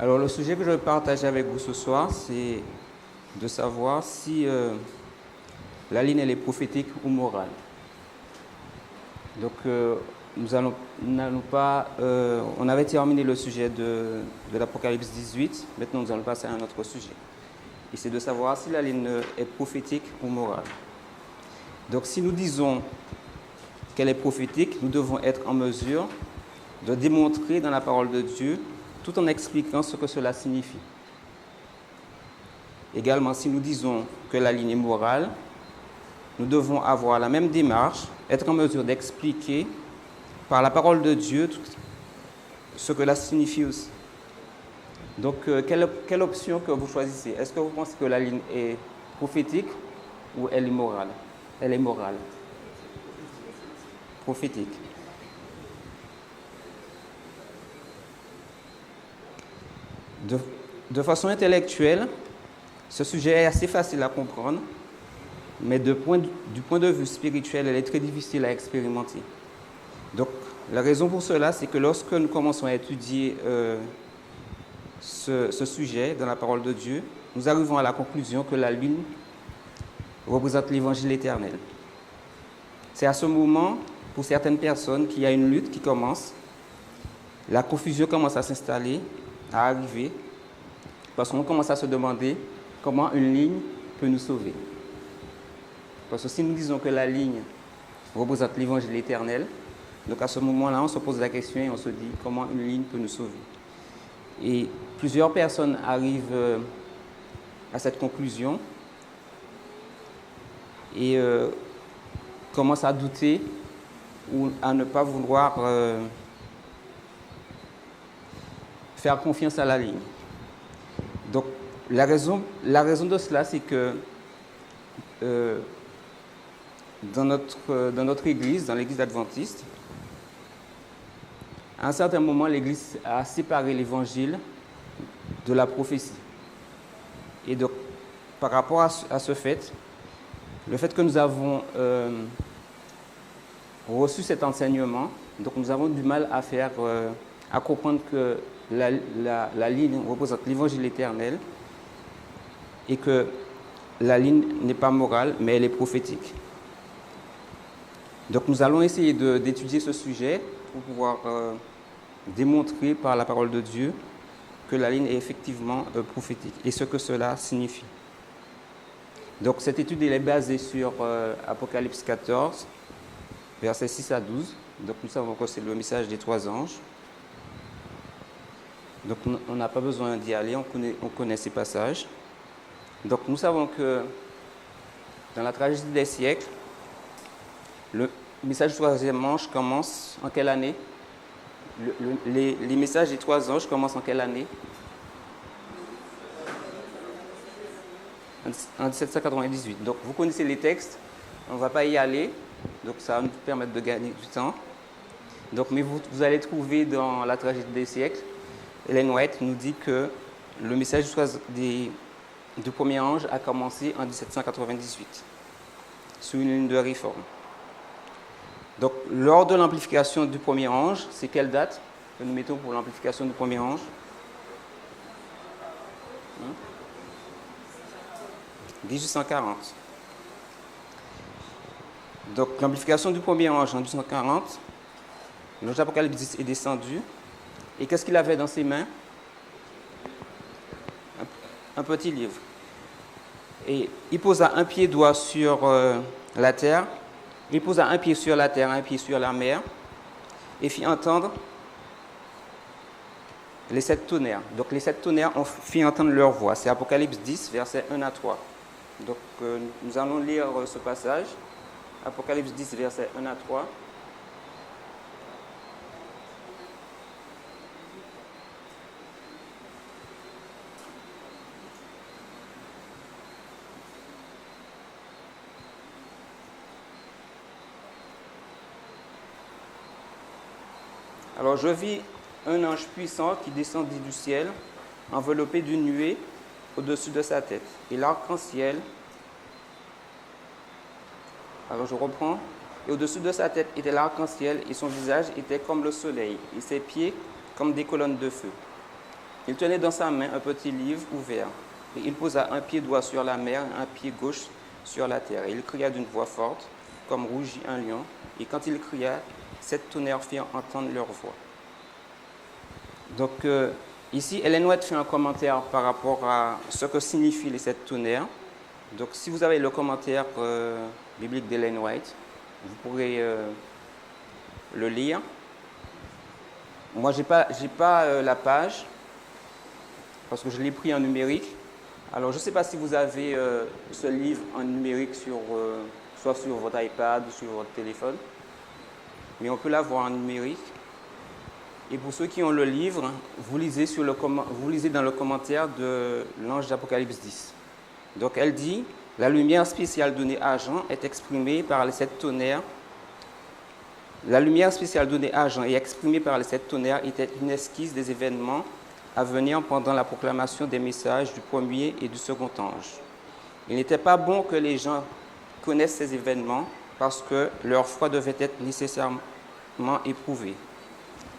Alors, le sujet que je vais partager avec vous ce soir, c'est de savoir si la ligne elle est prophétique ou morale. Donc, n'allons pas. On avait terminé le sujet de l'Apocalypse 18. Maintenant, nous allons passer à un autre sujet. Et c'est de savoir si la ligne est prophétique ou morale. Donc, si nous disons qu'elle est prophétique, nous devons être en mesure de démontrer dans la parole de Dieu, tout en expliquant ce que cela signifie. Également, si nous disons que la ligne est morale, nous devons avoir la même démarche, être en mesure d'expliquer par la parole de Dieu ce que cela signifie aussi. Donc, quelle option que vous choisissez? Est-ce que vous pensez que la ligne est prophétique ou elle est morale? Elle est morale. Prophétique. De façon intellectuelle, ce sujet est assez facile à comprendre, mais du point de vue spirituel, elle est très difficile à expérimenter. Donc, la raison pour cela, c'est que lorsque nous commençons à étudier ce sujet dans la parole de Dieu, nous arrivons à la conclusion que la lune représente l'évangile éternel. C'est à ce moment, pour certaines personnes, qu'il y a une lutte qui commence, la confusion commence à s'installer, à arriver, parce qu'on commence à se demander comment une ligne peut nous sauver. Parce que si nous disons que la ligne représente l'évangile éternel, donc à ce moment-là, on se pose la question et on se dit comment une ligne peut nous sauver. Et plusieurs personnes arrivent à cette conclusion et commencent à douter ou à ne pas vouloir faire confiance à la ligne. Donc, la raison de cela, c'est que dans notre église, dans l'église adventiste, à un certain moment, l'église a séparé l'évangile de la prophétie. Et donc, par rapport à ce fait, le fait que nous avons reçu cet enseignement, donc nous avons du mal à comprendre que la ligne représente l'évangile éternel et que la ligne n'est pas morale, mais elle est prophétique. Donc nous allons essayer d'étudier ce sujet pour pouvoir démontrer par la parole de Dieu que la ligne est effectivement prophétique et ce que cela signifie. Donc cette étude elle est basée sur Apocalypse 14, versets 6 à 12. Donc nous savons que c'est le message des trois anges. Donc on n'a pas besoin d'y aller, on connaît ces passages. Donc nous savons que dans la tragédie des siècles, le message du troisième ange commence en quelle année? Les messages des trois anges commencent en quelle année? En 1798. Donc vous connaissez les textes, on ne va pas y aller, donc ça va nous permettre de gagner du temps. Donc, mais vous allez trouver dans la tragédie des siècles, Ellen White nous dit que le message du premier ange a commencé en 1798, sous une ligne de réforme. Donc, lors de l'amplification du premier ange, c'est quelle date que nous mettons pour l'amplification du premier ange? 1840. Donc, l'amplification du premier ange en 1840, l'ange d'Apocalypse est descendu. Et qu'est-ce qu'il avait dans ses mains? Un petit livre. Et il posa un pied droit sur la terre, il posa un pied sur la terre, un pied sur la mer, et fit entendre les 7 tonnerres. Donc les 7 tonnerres ont fait entendre leur voix. C'est Apocalypse 10, versets 1 à 3. Donc nous allons lire ce passage. Apocalypse 10, versets 1 à 3. Alors je vis un ange puissant qui descendit du ciel, enveloppé d'une nuée au-dessus de sa tête. Et l'arc-en-ciel, alors je reprends, et au-dessus de sa tête était l'arc-en-ciel, et son visage était comme le soleil, et ses pieds comme des colonnes de feu. Il tenait dans sa main un petit livre ouvert, et il posa un pied droit sur la mer et un pied gauche sur la terre. Et il cria d'une voix forte, comme rugit un lion, et quand il cria, 7 tonnerres firent entendre leur voix. Donc ici, Ellen White fait un commentaire par rapport à ce que signifient les 7 tonnerres. Donc si vous avez le commentaire biblique d'Ellen White, vous pourrez le lire. Moi, je n'ai pas la page, parce que je l'ai pris en numérique. Alors, je ne sais pas si vous avez ce livre en numérique, soit sur votre iPad ou sur votre téléphone, mais on peut l'avoir en numérique. Et pour ceux qui ont le livre, vous lisez dans le commentaire de l'ange d'Apocalypse 10. Donc, elle dit, la lumière spéciale donnée à Jean est exprimée par les 7 tonnerres. La lumière spéciale donnée à Jean et exprimée par les 7 tonnerres était une esquisse des événements à venir pendant la proclamation des messages du premier et du second ange. Il n'était pas bon que les gens connaissent ces événements parce que leur foi devait être nécessairement éprouvée.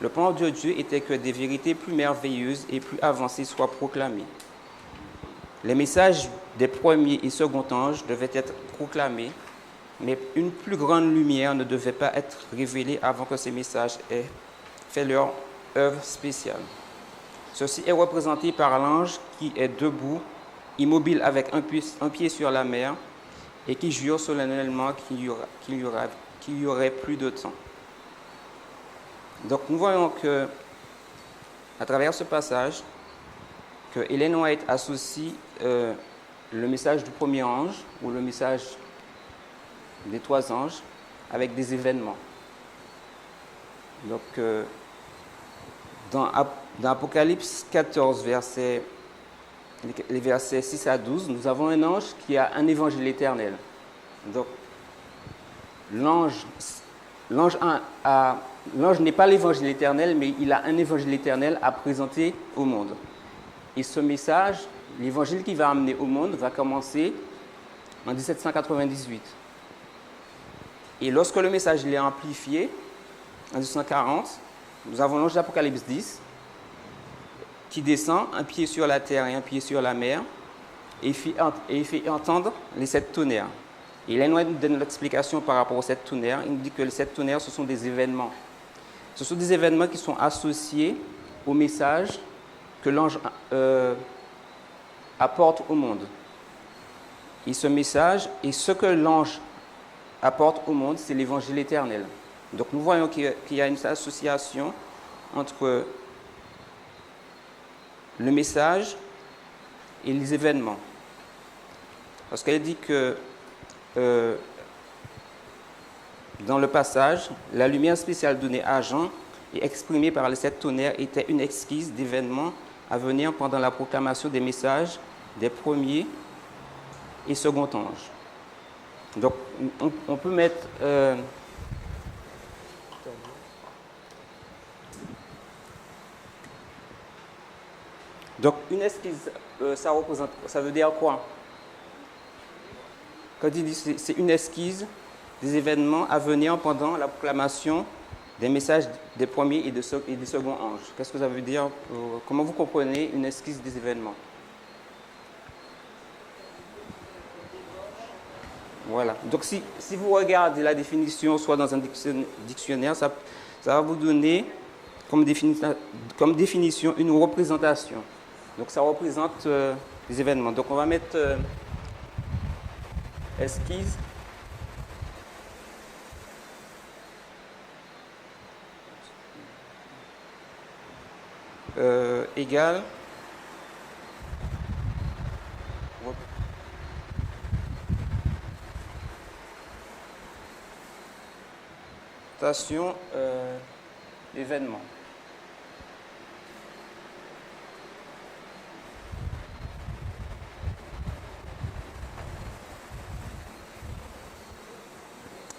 Le plan de Dieu était que des vérités plus merveilleuses et plus avancées soient proclamées. Les messages des premiers et second anges devaient être proclamés, mais une plus grande lumière ne devait pas être révélée avant que ces messages aient fait leur œuvre spéciale. Ceci est représenté par l'ange qui est debout, immobile avec un pied sur la mer, et qui jure solennellement qu'il y aurait plus de temps. Donc nous voyons que, à travers ce passage, que Ellen White associe le message du premier ange ou le message des 3 anges avec des événements. Donc, dans Apocalypse 14, les versets 6 à 12, nous avons un ange qui a un évangile éternel. Donc, l'ange n'est pas l'évangile éternel, mais il a un évangile éternel à présenter au monde. Et ce message, l'évangile qu'il va amener au monde, va commencer en 1798. Et lorsque le message est amplifié, en 1940, nous avons l'ange d'Apocalypse 10 qui descend, un pied sur la terre et un pied sur la mer, et il fait entendre les 7 tonnerres. Et Ellen White nous donne l'explication par rapport aux 7 tonnerres. Il nous dit que les 7 tonnerres, ce sont des événements. Ce sont des événements qui sont associés au message que l'ange apporte au monde. Et ce message, et ce que l'ange apporte au monde, c'est l'évangile éternel. Donc nous voyons qu'il y a une association entre le message et les événements. Parce qu'elle dit que dans le passage, la lumière spéciale donnée à Jean et exprimée par les 7 tonnerres était une esquisse d'événements à venir pendant la proclamation des messages des premiers et second anges. Donc on peut mettre donc une esquisse, ça veut dire quoi? Quand il dit c'est une esquisse des événements à venir pendant la proclamation des messages des premiers et des seconds anges. Qu'est-ce que ça veut dire? Comment vous comprenez une esquisse des événements? Voilà. Donc si vous regardez la définition, soit dans un dictionnaire, ça va vous donner comme définition une représentation. Donc ça représente les événements. Donc on va mettre esquisse égale représentation d'événements.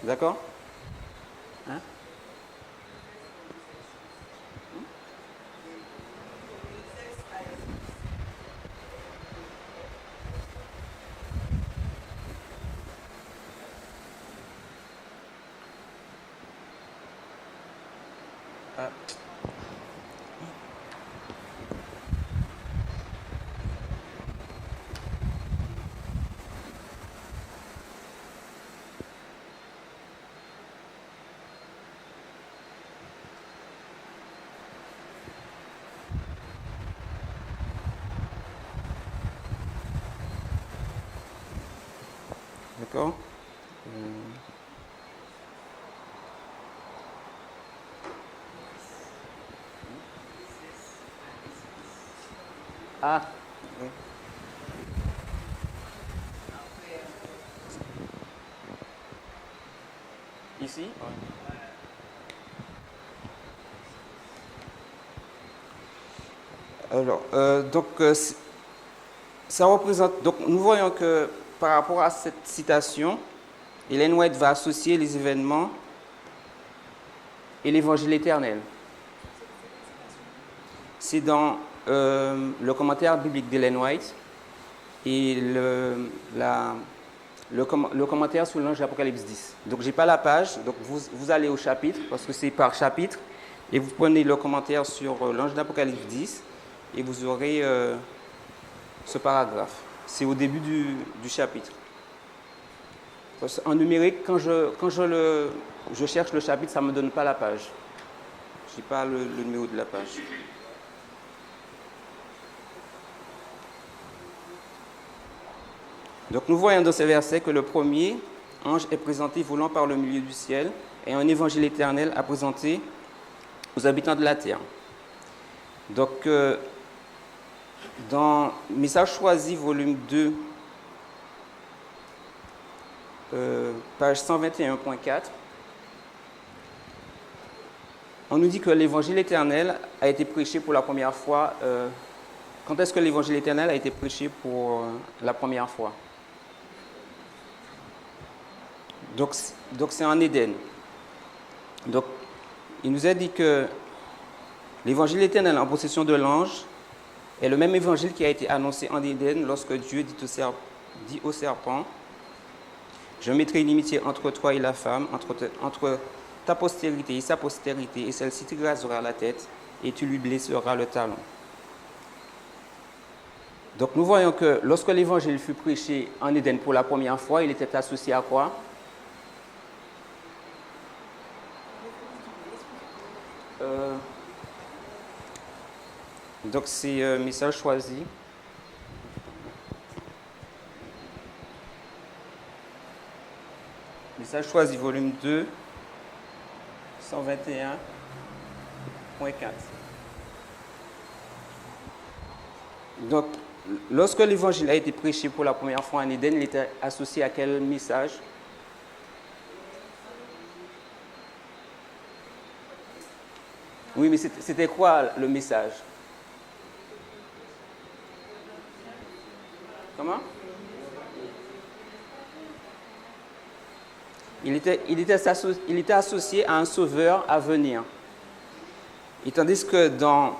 D'accord? Hein? D'accord. Ah, oui. Ici? Ouais. Alors, ça représente. Donc, nous voyons que par rapport à cette citation, Ellen White va associer les événements et l'évangile éternel. C'est dans le commentaire biblique d'Ellen White et le commentaire sur l'ange d'Apocalypse 10. Donc, je n'ai pas la page, donc vous allez au chapitre, parce que c'est par chapitre, et vous prenez le commentaire sur l'ange d'Apocalypse 10, et vous aurez ce paragraphe. C'est au début du chapitre. En numérique, quand je cherche le chapitre, ça ne me donne pas la page. Je n'ai pas le numéro de la page. Donc nous voyons dans ces versets que le premier ange est présenté volant par le milieu du ciel et un évangile éternel à présenter aux habitants de la terre. Donc dans Message choisi, volume 2, page 121.4, on nous dit que l'évangile éternel a été prêché pour la première fois. Quand est-ce que l'évangile éternel a été prêché pour la première fois? Donc c'est en Éden. Donc il nous a dit que l'évangile éternel en possession de l'ange est le même évangile qui a été annoncé en Éden lorsque Dieu dit au serpent: je mettrai une inimitié entre toi et la femme, entre ta postérité et sa postérité, et celle-ci t'écrasera la tête et tu lui blesseras le talon. Donc nous voyons que lorsque l'évangile fut prêché en Éden pour la première fois, il était associé à quoi? Donc c'est Message choisi. Message choisi, volume 2, 121.4. Donc, lorsque l'évangile a été prêché pour la première fois en Éden, il était associé à quel message? Oui, mais c'était quoi le message? Comment? Il était associé à un sauveur à venir. Et tandis que dans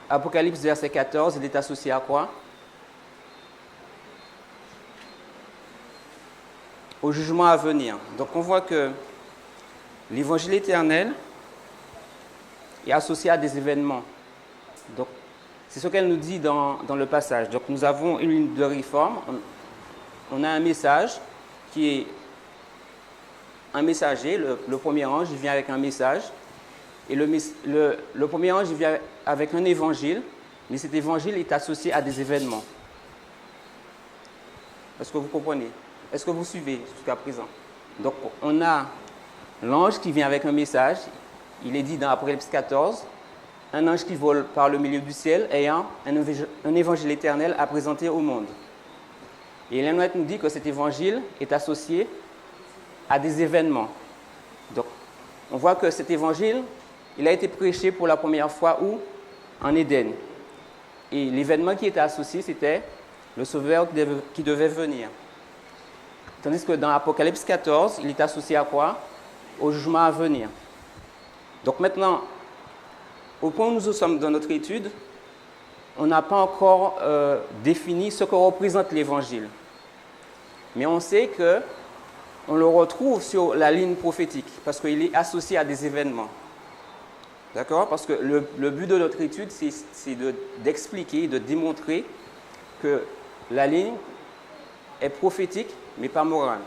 Apocalypse verset 14, il est associé à quoi? Au jugement à venir. Donc on voit que l'évangile éternel est associé à des événements. Donc c'est ce qu'elle nous dit dans le passage. Donc nous avons une ligne de réforme. On a un message qui est un messager. Le premier ange, il vient avec un message. Et le premier ange, il vient avec un évangile. Mais cet évangile est associé à des événements. Est-ce que vous comprenez? Est-ce que vous suivez jusqu'à présent? Donc on a l'ange qui vient avec un message. Il est dit dans Apocalypse 14, un ange qui vole par le milieu du ciel ayant un évangile éternel à présenter au monde. Et Ellen White nous dit que cet évangile est associé à des événements. Donc, on voit que cet évangile, il a été prêché pour la première fois où? En Éden. Et l'événement qui était associé, c'était le sauveur qui devait venir. Tandis que dans Apocalypse 14, il est associé à quoi? Au jugement à venir. Donc maintenant, au point où nous sommes dans notre étude, on n'a pas encore défini ce que représente l'évangile. Mais on sait qu'on le retrouve sur la ligne prophétique, parce qu'il est associé à des événements. D'accord? Parce que le but de notre étude, c'est d'expliquer, de démontrer que la ligne est prophétique, mais pas morale.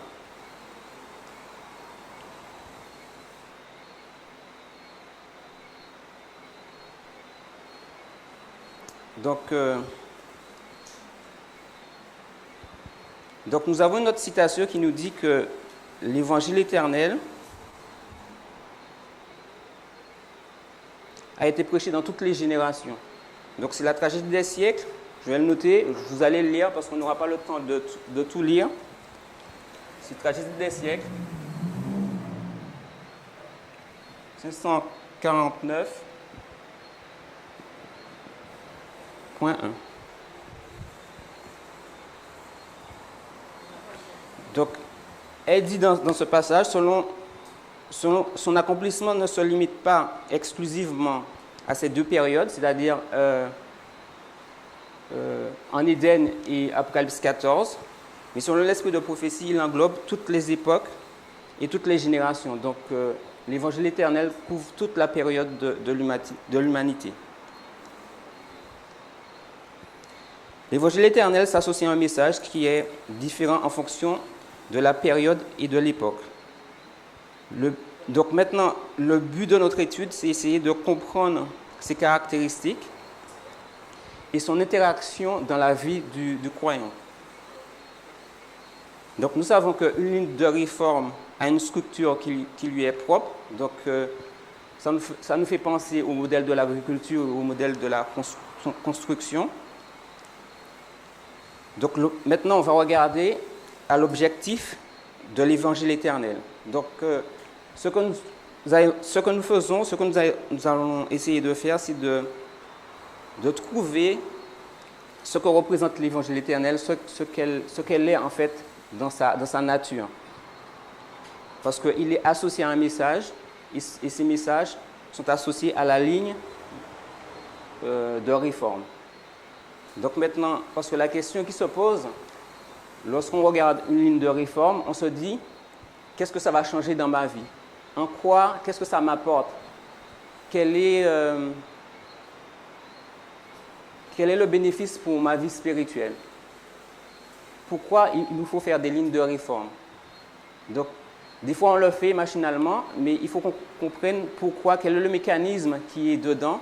Donc Donc nous avons une autre citation qui nous dit que l'évangile éternel a été prêché dans toutes les générations. Donc c'est la tragédie des siècles. Je vais le noter, vous allez le lire parce qu'on n'aura pas le temps de tout lire. C'est la tragédie des siècles. 549.1. Donc, elle dit dans ce passage, son accomplissement ne se limite pas exclusivement à ces deux périodes, c'est-à-dire en Éden et Apocalypse 14, mais selon l'esprit de prophétie, il englobe toutes les époques et toutes les générations. Donc, l'évangile éternel couvre toute la période de l'humanité. L'évangile éternel s'associe à un message qui est différent en fonction de la période et de l'époque. Donc maintenant, le but de notre étude, c'est essayer de comprendre ses caractéristiques et son interaction dans la vie du croyant. Donc nous savons qu'une ligne de réforme a une structure qui lui est propre. Donc ça nous fait penser au modèle de l'agriculture, au modèle de la construction. Donc maintenant, on va regarder à l'objectif de l'évangile éternel. Donc ce que nous faisons, ce que nous allons essayer de faire, c'est de trouver ce que représente l'évangile éternel, ce qu'elle est en fait dans sa nature. Parce qu'il est associé à un message, et ces messages sont associés à la ligne de réforme. Donc maintenant, parce que la question qui se pose, lorsqu'on regarde une ligne de réforme, on se dit, qu'est-ce que ça va changer dans ma vie? En quoi, qu'est-ce que ça m'apporte? Quel est le bénéfice pour ma vie spirituelle? Pourquoi il nous faut faire des lignes de réforme? Donc, des fois on le fait machinalement, mais il faut qu'on comprenne pourquoi, quel est le mécanisme qui est dedans,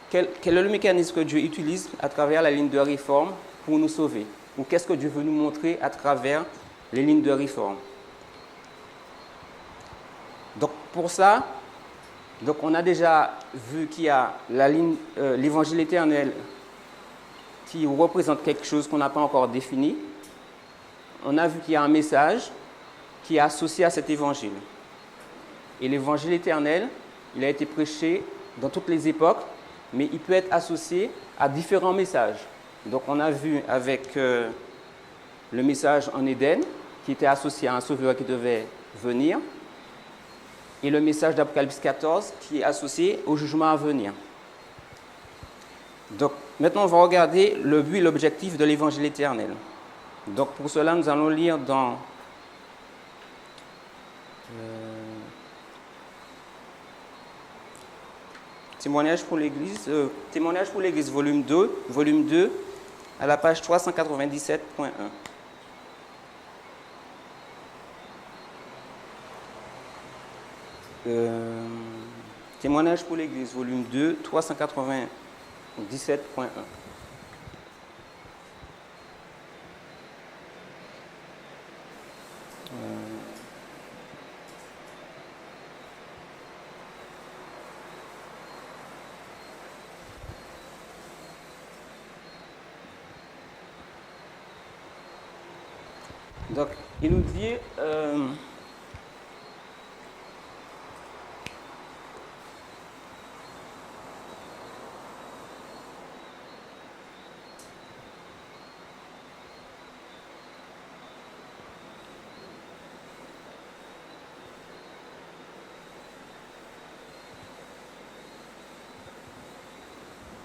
quel est le mécanisme que Dieu utilise à travers la ligne de réforme pour nous sauver, ou qu'est-ce que Dieu veut nous montrer à travers les lignes de réforme. Donc pour ça, on a déjà vu qu'il y a l'évangile éternel qui représente quelque chose qu'on n'a pas encore défini. On a vu qu'il y a un message qui est associé à cet évangile. Et l'évangile éternel, il a été prêché dans toutes les époques, mais il peut être associé à différents messages. Donc on a vu avec le message en Éden, qui était associé à un sauveur qui devait venir, et le message d'Apocalypse 14, qui est associé au jugement à venir. Donc maintenant on va regarder le but et l'objectif de l'évangile éternel. Donc pour cela, nous allons lire dans Témoignage pour l'Église, volume 2, à la page 397.1. Témoignage pour l'Église, volume 2, 397.1. Donc, il nous dit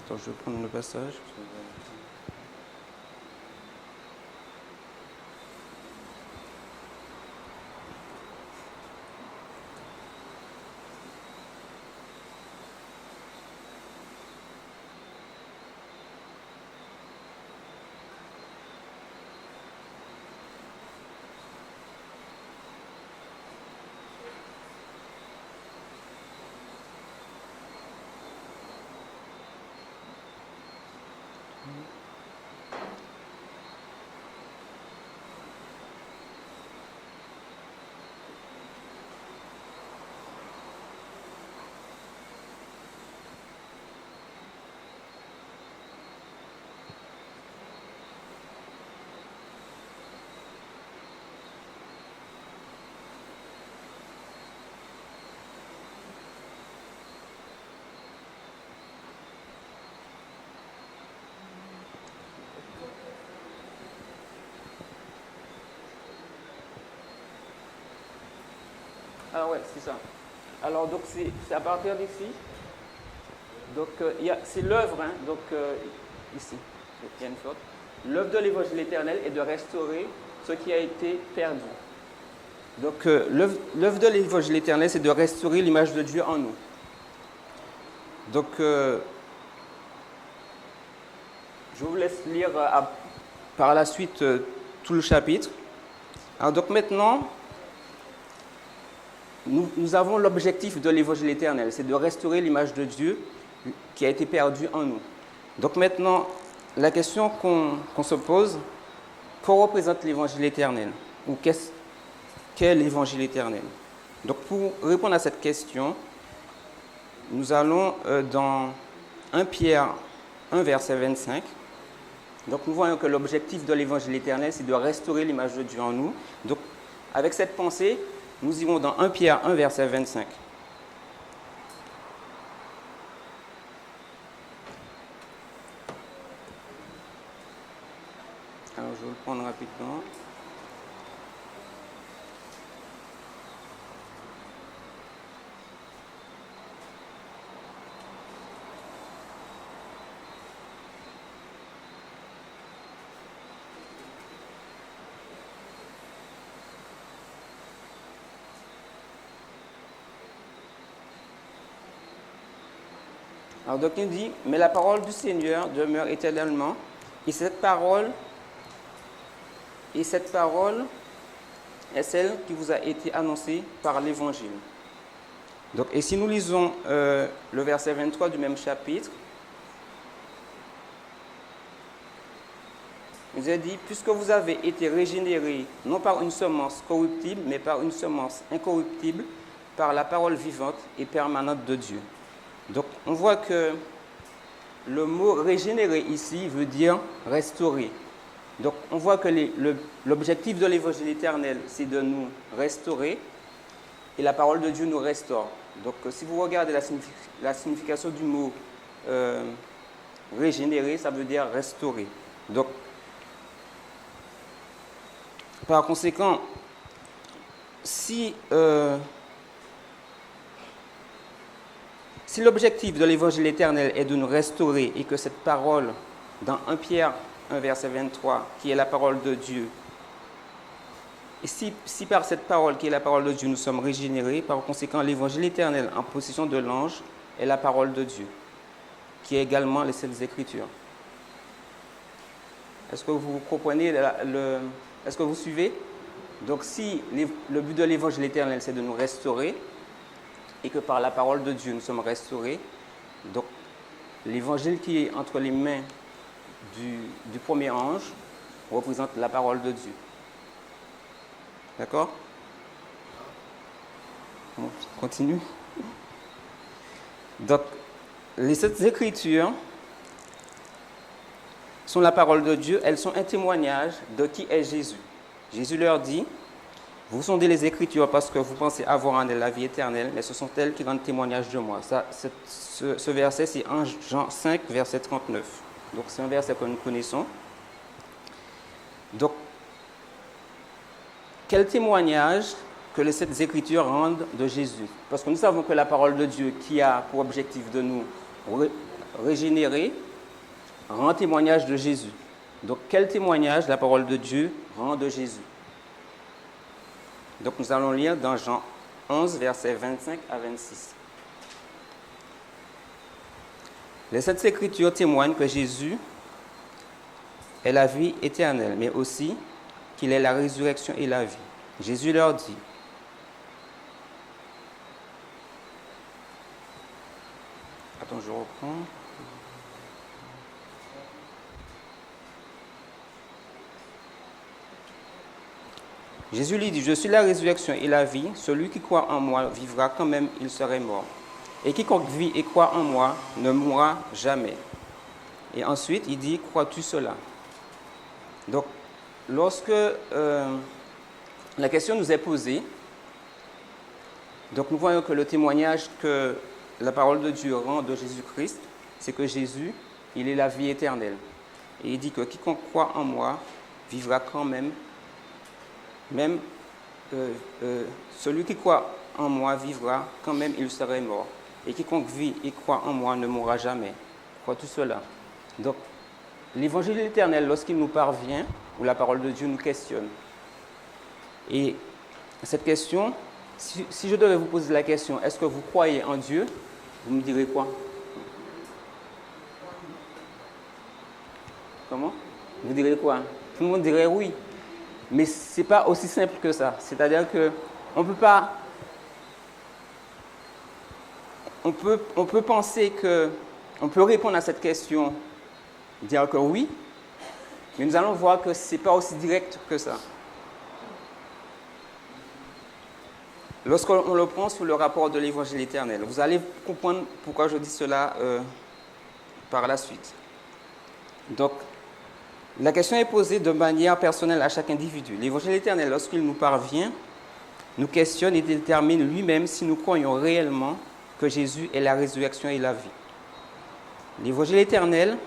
attends, je vais prendre le passage. Ah ouais, c'est ça. Alors, donc, c'est à partir d'ici. Donc, c'est l'œuvre, hein, donc, ici, il y a une faute. L'œuvre de l'évangile éternel est de restaurer ce qui a été perdu. Donc, l'œuvre de l'évangile éternel, c'est de restaurer l'image de Dieu en nous. Donc, je vous laisse lire par la suite tout le chapitre. Alors, donc maintenant, nous avons l'objectif de l'évangile éternel, c'est de restaurer l'image de Dieu qui a été perdue en nous. Donc maintenant, la question qu'on se pose, que représente l'évangile éternel? Ou qu'est l'évangile éternel? Donc pour répondre à cette question, nous allons dans 1 Pierre 1, verset 25. Donc nous voyons que l'objectif de l'évangile éternel, c'est de restaurer l'image de Dieu en nous. Donc avec cette pensée, nous irons dans 1 Pierre 1, verset 25. Alors je vais le prendre rapidement. Alors donc il dit, mais la parole du Seigneur demeure éternellement, et cette parole est celle qui vous a été annoncée par l'Évangile. Donc, et si nous lisons le verset 23 du même chapitre, il nous est dit, puisque vous avez été régénérés, non par une semence corruptible, mais par une semence incorruptible, par la parole vivante et permanente de Dieu. Donc, on voit que le mot régénérer ici veut dire restaurer. Donc, on voit que l'objectif de l'évangile éternel, c'est de nous restaurer et la parole de Dieu nous restaure. Donc, si vous regardez la signification du mot régénérer, ça veut dire restaurer. Donc, par conséquent, si l'objectif de l'évangile éternel est de nous restaurer et que cette parole, dans 1 Pierre 1, verset 23, qui est la parole de Dieu, et si par cette parole qui est la parole de Dieu nous sommes régénérés, par conséquent l'évangile éternel en possession de l'ange est la parole de Dieu, qui est également les Saintes Écritures. Est-ce que vous comprenez, est-ce que vous suivez? Donc si le but de l'évangile éternel c'est de nous restaurer, et que par la parole de Dieu nous sommes restaurés, donc l'évangile qui est entre les mains du premier ange représente la parole de Dieu. D'accord? On continue. Donc, les Saintes Écritures sont la parole de Dieu, elles sont un témoignage de qui est Jésus. Jésus leur dit, vous sondez les Écritures parce que vous pensez avoir en elles la vie éternelle, mais ce sont elles qui rendent témoignage de moi. Ce verset, c'est 1 Jean 5, verset 39. Donc, c'est un verset que nous connaissons. Donc, quel témoignage que les Saintes Écritures rendent de Jésus? Parce que nous savons que la parole de Dieu, qui a pour objectif de nous régénérer, rend témoignage de Jésus. Donc, quel témoignage la parole de Dieu rend de Jésus? Donc, nous allons lire dans Jean 11, versets 25 à 26. Les Saintes Écritures témoignent que Jésus est la vie éternelle, mais aussi qu'il est la résurrection et la vie. Jésus leur dit, attends, je reprends. Jésus lui dit, je suis la résurrection et la vie, celui qui croit en moi vivra quand même il serait mort. Et quiconque vit et croit en moi ne mourra jamais. Et ensuite, il dit, crois-tu cela? Donc, lorsque la question nous est posée, donc nous voyons que le témoignage que la parole de Dieu rend de Jésus-Christ, c'est que Jésus, il est la vie éternelle. Et il dit que quiconque croit en moi vivra quand même celui qui croit en moi vivra, quand même il serait mort. Et quiconque vit et croit en moi ne mourra jamais. Crois tout cela. Donc, l'évangile éternel, lorsqu'il nous parvient, où la parole de Dieu nous questionne. Et cette question, si je devais vous poser la question, est-ce que vous croyez en Dieu? Vous me direz quoi? Comment? Vous direz quoi? Tout le monde dirait oui. Mais ce n'est pas aussi simple que ça. C'est-à-dire qu'on ne peut pas... On peut penser qu'on peut répondre à cette question, dire que oui, mais nous allons voir que ce n'est pas aussi direct que ça. Lorsqu'on le prend sous le rapport de l'évangile éternel, vous allez comprendre pourquoi je dis cela par la suite. Donc, la question est posée de manière personnelle à chaque individu. L'évangile éternel, lorsqu'il nous parvient, nous questionne et détermine lui-même si nous croyons réellement que Jésus est la résurrection et la vie. L'évangile éternel,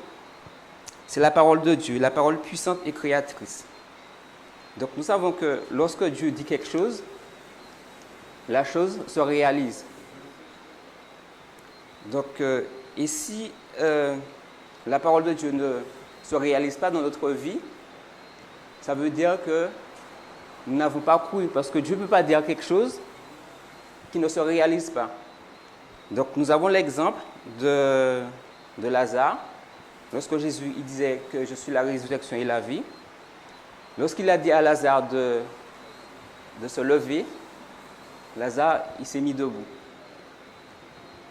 c'est la parole de Dieu, la parole puissante et créatrice. Donc nous savons que lorsque Dieu dit quelque chose, la chose se réalise. Donc, et si la parole de Dieu ne se réalise pas dans notre vie, ça veut dire que nous n'avons pas cru, parce que Dieu ne peut pas dire quelque chose qui ne se réalise pas. Donc nous avons l'exemple de Lazare, lorsque Jésus il disait que je suis la résurrection et la vie. Lorsqu'il a dit à Lazare de se lever, Lazare il s'est mis debout.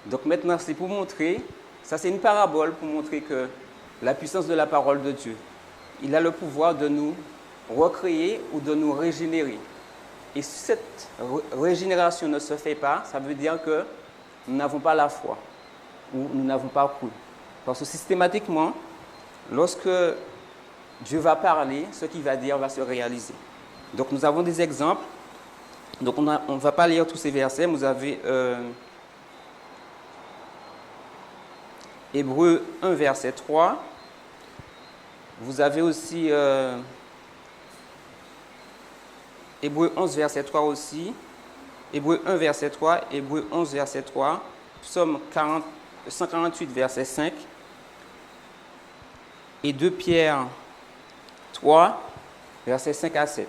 Donc maintenant c'est pour montrer, ça c'est une parabole pour montrer que la puissance de la parole de Dieu, il a le pouvoir de nous recréer ou de nous régénérer. Et si cette régénération ne se fait pas, ça veut dire que nous n'avons pas la foi ou nous n'avons pas cru. Parce que systématiquement, lorsque Dieu va parler, ce qu'il va dire va se réaliser. Donc nous avons des exemples. Donc on ne va pas lire tous ces versets. Vous avez Hébreux 1, verset 3. Vous avez aussi Hébreux 11, verset 3 aussi. Hébreux 1, verset 3. Hébreux 11, verset 3. Psaume 148, verset 5. Et 2 Pierre 3, versets 5 à 7.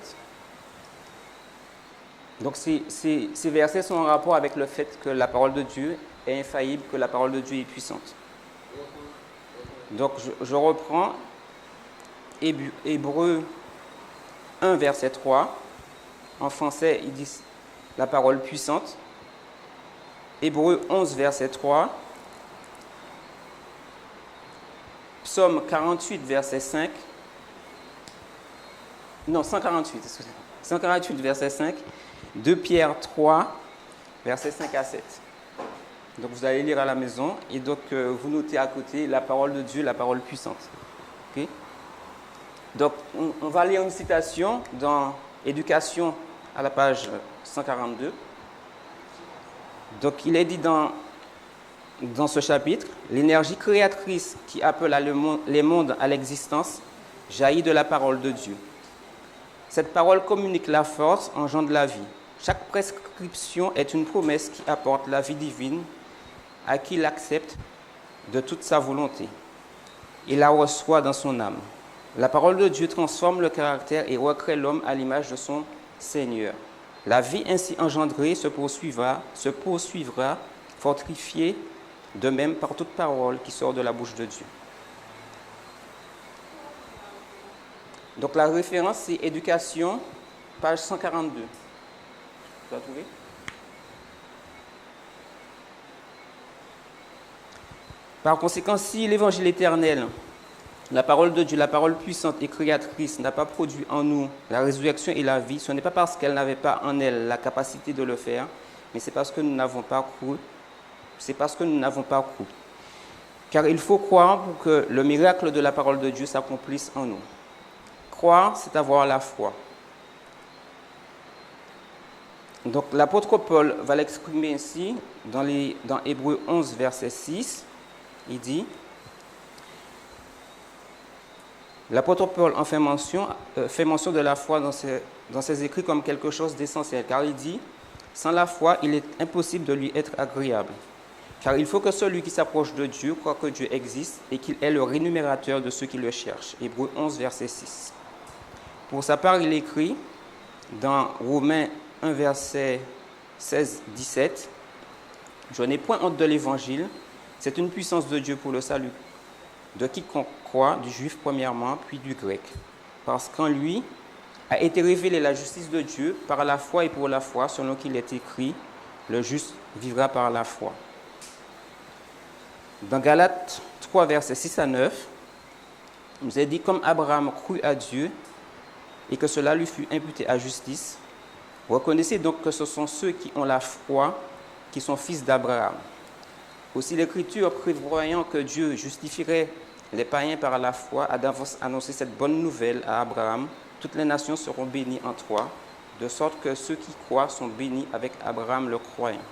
Donc ces versets sont en rapport avec le fait que la parole de Dieu est infaillible, que la parole de Dieu est puissante. Donc je reprends Hébreux 1, verset 3. En français, ils disent la parole puissante. Hébreux 11, verset 3. Psaume 48, verset 5. Non, 148, excusez-moi. 148, verset 5. 2 Pierre 3, verset 5 à 7. Donc vous allez lire à la maison et donc vous notez à côté la parole de Dieu, la parole puissante. Okay? Donc on va lire une citation dans Éducation à la page 142. Donc il est dit dans ce chapitre, l'énergie créatrice qui appela les mondes à l'existence jaillit de la parole de Dieu. Cette parole communique la force, engendre la vie. Chaque prescription est une promesse qui apporte la vie divine à qui l'accepte de toute sa volonté et la reçoit dans son âme. La parole de Dieu transforme le caractère et recrée l'homme à l'image de son Seigneur. La vie ainsi engendrée se poursuivra, fortifiée de même par toute parole qui sort de la bouche de Dieu. Donc la référence, c'est Éducation, page 142. Tu as trouvé? Par conséquent, si l'évangile éternel, la parole de Dieu, la parole puissante et créatrice n'a pas produit en nous la résurrection et la vie, ce n'est pas parce qu'elle n'avait pas en elle la capacité de le faire, mais c'est parce que nous n'avons pas cru. C'est parce que nous n'avons pas cru. Car il faut croire pour que le miracle de la parole de Dieu s'accomplisse en nous. Croire, c'est avoir la foi. Donc l'apôtre Paul va l'exprimer ici dans Hébreux 11, verset 6. Il dit, l'apôtre Paul en fait mention de la foi dans ses écrits comme quelque chose d'essentiel, car il dit, Sans la foi, il est impossible de lui être agréable. Car il faut que celui qui s'approche de Dieu croit que Dieu existe et qu'il est le rémunérateur de ceux qui le cherchent. Hébreux 11, verset 6. Pour sa part, il écrit dans Romains 1, verset 16-17, « Je n'ai point honte de l'évangile, c'est une puissance de Dieu pour le salut de quiconque croit, du juif premièrement, puis du grec. Parce qu'en lui a été révélée la justice de Dieu par la foi et pour la foi, selon qu'il est écrit, le juste vivra par la foi. » Dans Galates 3, versets 6 à 9, il nous est dit, comme Abraham crut à Dieu et que cela lui fut imputé à justice, reconnaissez donc que ce sont ceux qui ont la foi qui sont fils d'Abraham. Aussi l'Écriture, prévoyant que Dieu justifierait les païens par la foi, a d'avance annoncé cette bonne nouvelle à Abraham. Toutes les nations seront bénies en toi, de sorte que ceux qui croient sont bénis avec Abraham le croyant.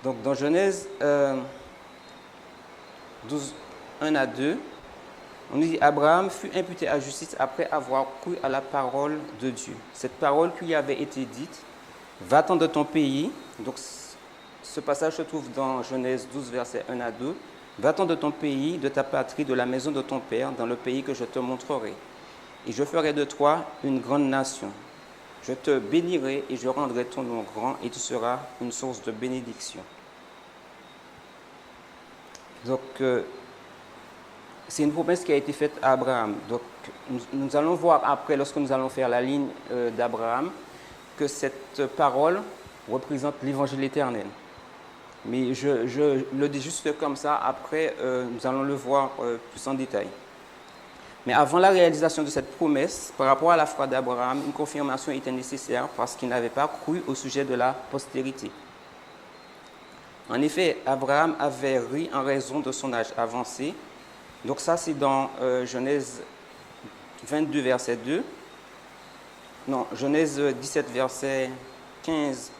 Donc dans Genèse 12, 1 à 2, on nous dit Abraham fut imputé à justice après avoir cru à la parole de Dieu. Cette parole qui lui avait été dite, va-t'en de ton pays. Donc ce passage se trouve dans Genèse 12, versets 1 à 2. Va-t'en de ton pays, de ta patrie, de la maison de ton père, dans le pays que je te montrerai. Et je ferai de toi une grande nation. Je te bénirai et je rendrai ton nom grand et tu seras une source de bénédiction. Donc, c'est une promesse qui a été faite à Abraham. Donc, nous allons voir après, lorsque nous allons faire la ligne d'Abraham, que cette parole représente l'évangile éternel. Mais je le dis juste comme ça, après, nous allons le voir plus en détail. Mais avant la réalisation de cette promesse, par rapport à la foi d'Abraham, une confirmation était nécessaire parce qu'il n'avait pas cru au sujet de la postérité. En effet, Abraham avait ri en raison de son âge avancé. Donc ça, c'est dans Genèse 22, verset 2. Non, Genèse 17, verset 15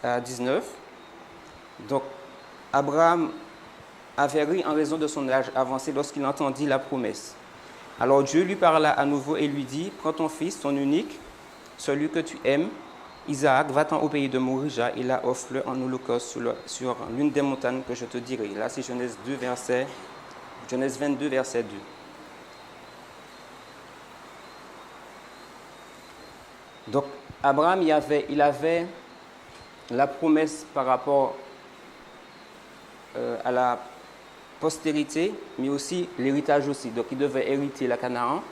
à 19. Donc, Abraham avait ri en raison de son âge avancé lorsqu'il entendit la promesse. Alors Dieu lui parla à nouveau et lui dit, « Prends ton fils, ton unique, celui que tu aimes, Isaac, va-t'en au pays de Morija et là offre-le en holocauste sur l'une des montagnes que je te dirai. » Là, c'est Genèse 22, verset 2. Donc, Abraham, il avait la promesse par rapport à la postérité, mais aussi l'héritage aussi. Donc, il devait hériter la Canaan,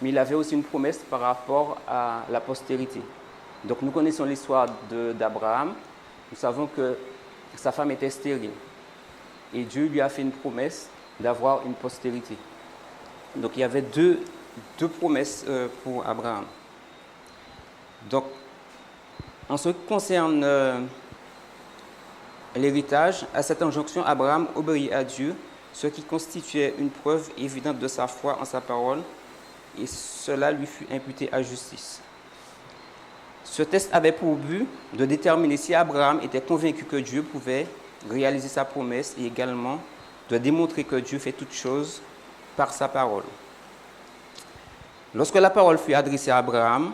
mais il avait aussi une promesse par rapport à la postérité. Donc, nous connaissons l'histoire d'Abraham. Nous savons que sa femme était stérile. Et Dieu lui a fait une promesse d'avoir une postérité. Donc, il y avait deux promesses pour Abraham. Donc, en ce qui concerne l'héritage, à cette injonction, Abraham obéit à Dieu, ce qui constituait une preuve évidente de sa foi en sa parole, et cela lui fut imputé à justice. Ce test avait pour but de déterminer si Abraham était convaincu que Dieu pouvait réaliser sa promesse et également de démontrer que Dieu fait toutes choses par sa parole. Lorsque la parole fut adressée à Abraham,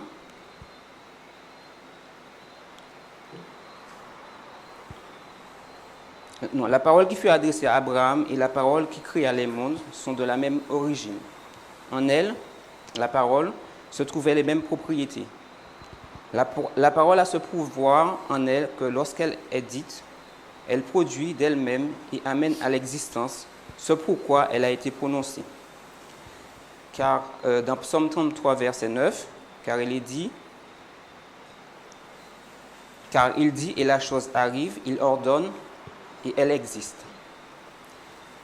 la parole qui fut adressée à Abraham et la parole qui créa les mondes sont de la même origine. En elle, la parole, se trouvaient les mêmes propriétés. La parole a ce pouvoir en elle que lorsqu'elle est dite, elle produit d'elle-même et amène à l'existence ce pourquoi elle a été prononcée. Car dans Psaume 33, verset 9, car il dit, et la chose arrive, il ordonne, et elle existe.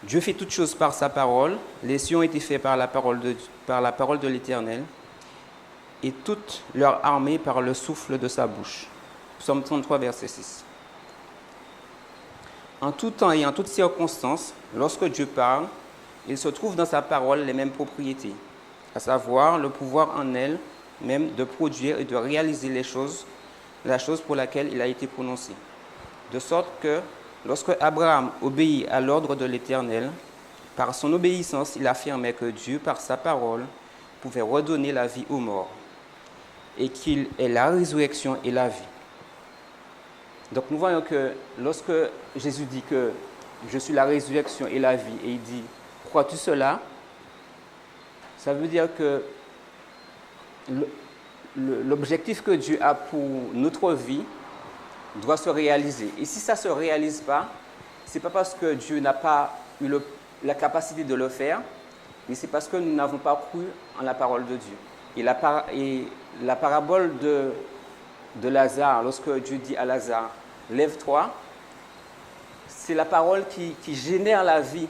Dieu fait toutes choses par sa parole, les cieux ont été faits par la parole de l'Éternel, et toute leur armée par le souffle de sa bouche. Psaume 33, verset 6. En tout temps et en toutes circonstances, lorsque Dieu parle, il se trouve dans sa parole les mêmes propriétés, à savoir le pouvoir en elle même de produire et de réaliser la chose pour laquelle il a été prononcé. De sorte que, lorsque Abraham obéit à l'ordre de l'Éternel, par son obéissance, il affirmait que Dieu, par sa parole, pouvait redonner la vie aux morts. et qu'il est la résurrection et la vie. Donc nous voyons que lorsque Jésus dit que je suis la résurrection et la vie, et il dit « Crois-tu cela ?» Ça veut dire que l'objectif que Dieu a pour notre vie doit se réaliser. Et si ça ne se réalise pas, ce n'est pas parce que Dieu n'a pas eu la capacité de le faire, mais c'est parce que nous n'avons pas cru en la parole de Dieu. Et la parabole de Lazare, lorsque Dieu dit à Lazare, lève-toi, c'est la parole qui génère la vie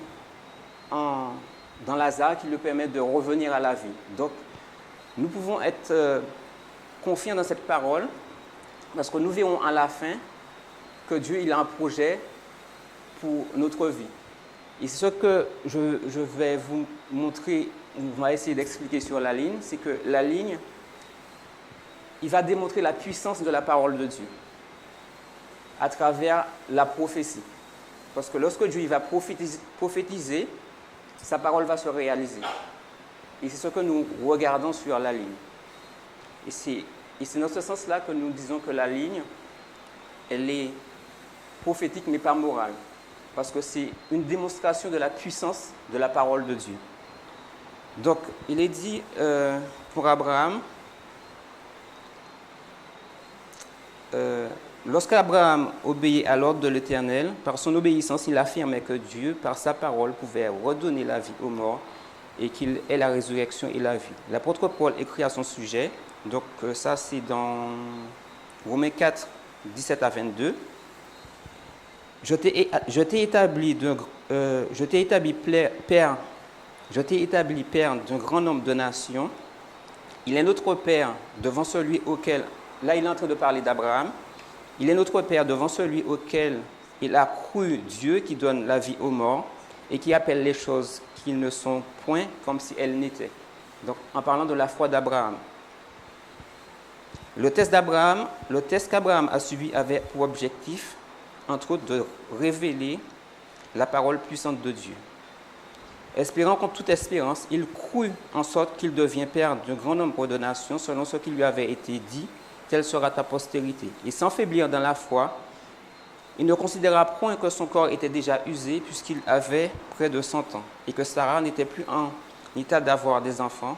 dans Lazare, qui lui permet de revenir à la vie. Donc, nous pouvons être confiants dans cette parole, parce que nous verrons à la fin que Dieu il a un projet pour notre vie. Et ce que je vais vous montrer, on va essayer d'expliquer sur la ligne, c'est que la ligne, il va démontrer la puissance de la parole de Dieu à travers la prophétie. Parce que lorsque Dieu il va prophétiser, sa parole va se réaliser. Et c'est ce que nous regardons sur la ligne. Et c'est dans ce sens-là que nous disons que la ligne, elle est prophétique mais pas morale. Parce que c'est une démonstration de la puissance de la parole de Dieu. Donc, il est dit pour Abraham, lorsqu'Abraham obéit à l'ordre de l'Éternel, par son obéissance, il affirmait que Dieu, par sa parole, pouvait redonner la vie aux morts et qu'il est la résurrection et la vie. L'apôtre Paul écrit à son sujet, donc ça c'est dans Romains 4, 17 à 22. Je t'ai établi père d'un grand nombre de nations. Il est notre Père devant celui auquel, là il est en train de parler d'Abraham, il est notre Père devant celui auquel il a cru Dieu qui donne la vie aux morts et qui appelle les choses qui ne sont point comme si elles n'étaient. Donc en parlant de la foi d'Abraham. Le test qu'Abraham a suivi avait pour objectif, entre autres, de révéler la parole puissante de Dieu. Espérant contre toute espérance, il crut en sorte qu'il devient père d'un grand nombre de nations, selon ce qui lui avait été dit, telle sera ta postérité. Et sans faiblir dans la foi, il ne considéra point que son corps était déjà usé, puisqu'il avait près de 100 ans, et que Sarah n'était plus en état d'avoir des enfants.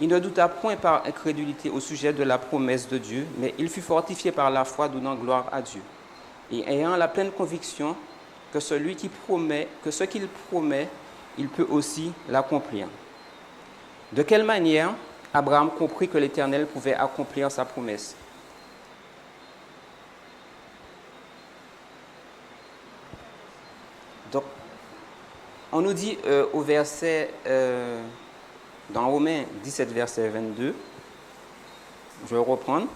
Il ne douta point par incrédulité au sujet de la promesse de Dieu, mais il fut fortifié par la foi, donnant gloire à Dieu. Et ayant la pleine conviction que ce qu'il promet, il peut aussi l'accomplir. De quelle manière Abraham comprit que l'Éternel pouvait accomplir sa promesse? Donc, on nous dit au verset, dans Romains 17, verset 22, je vais reprendre.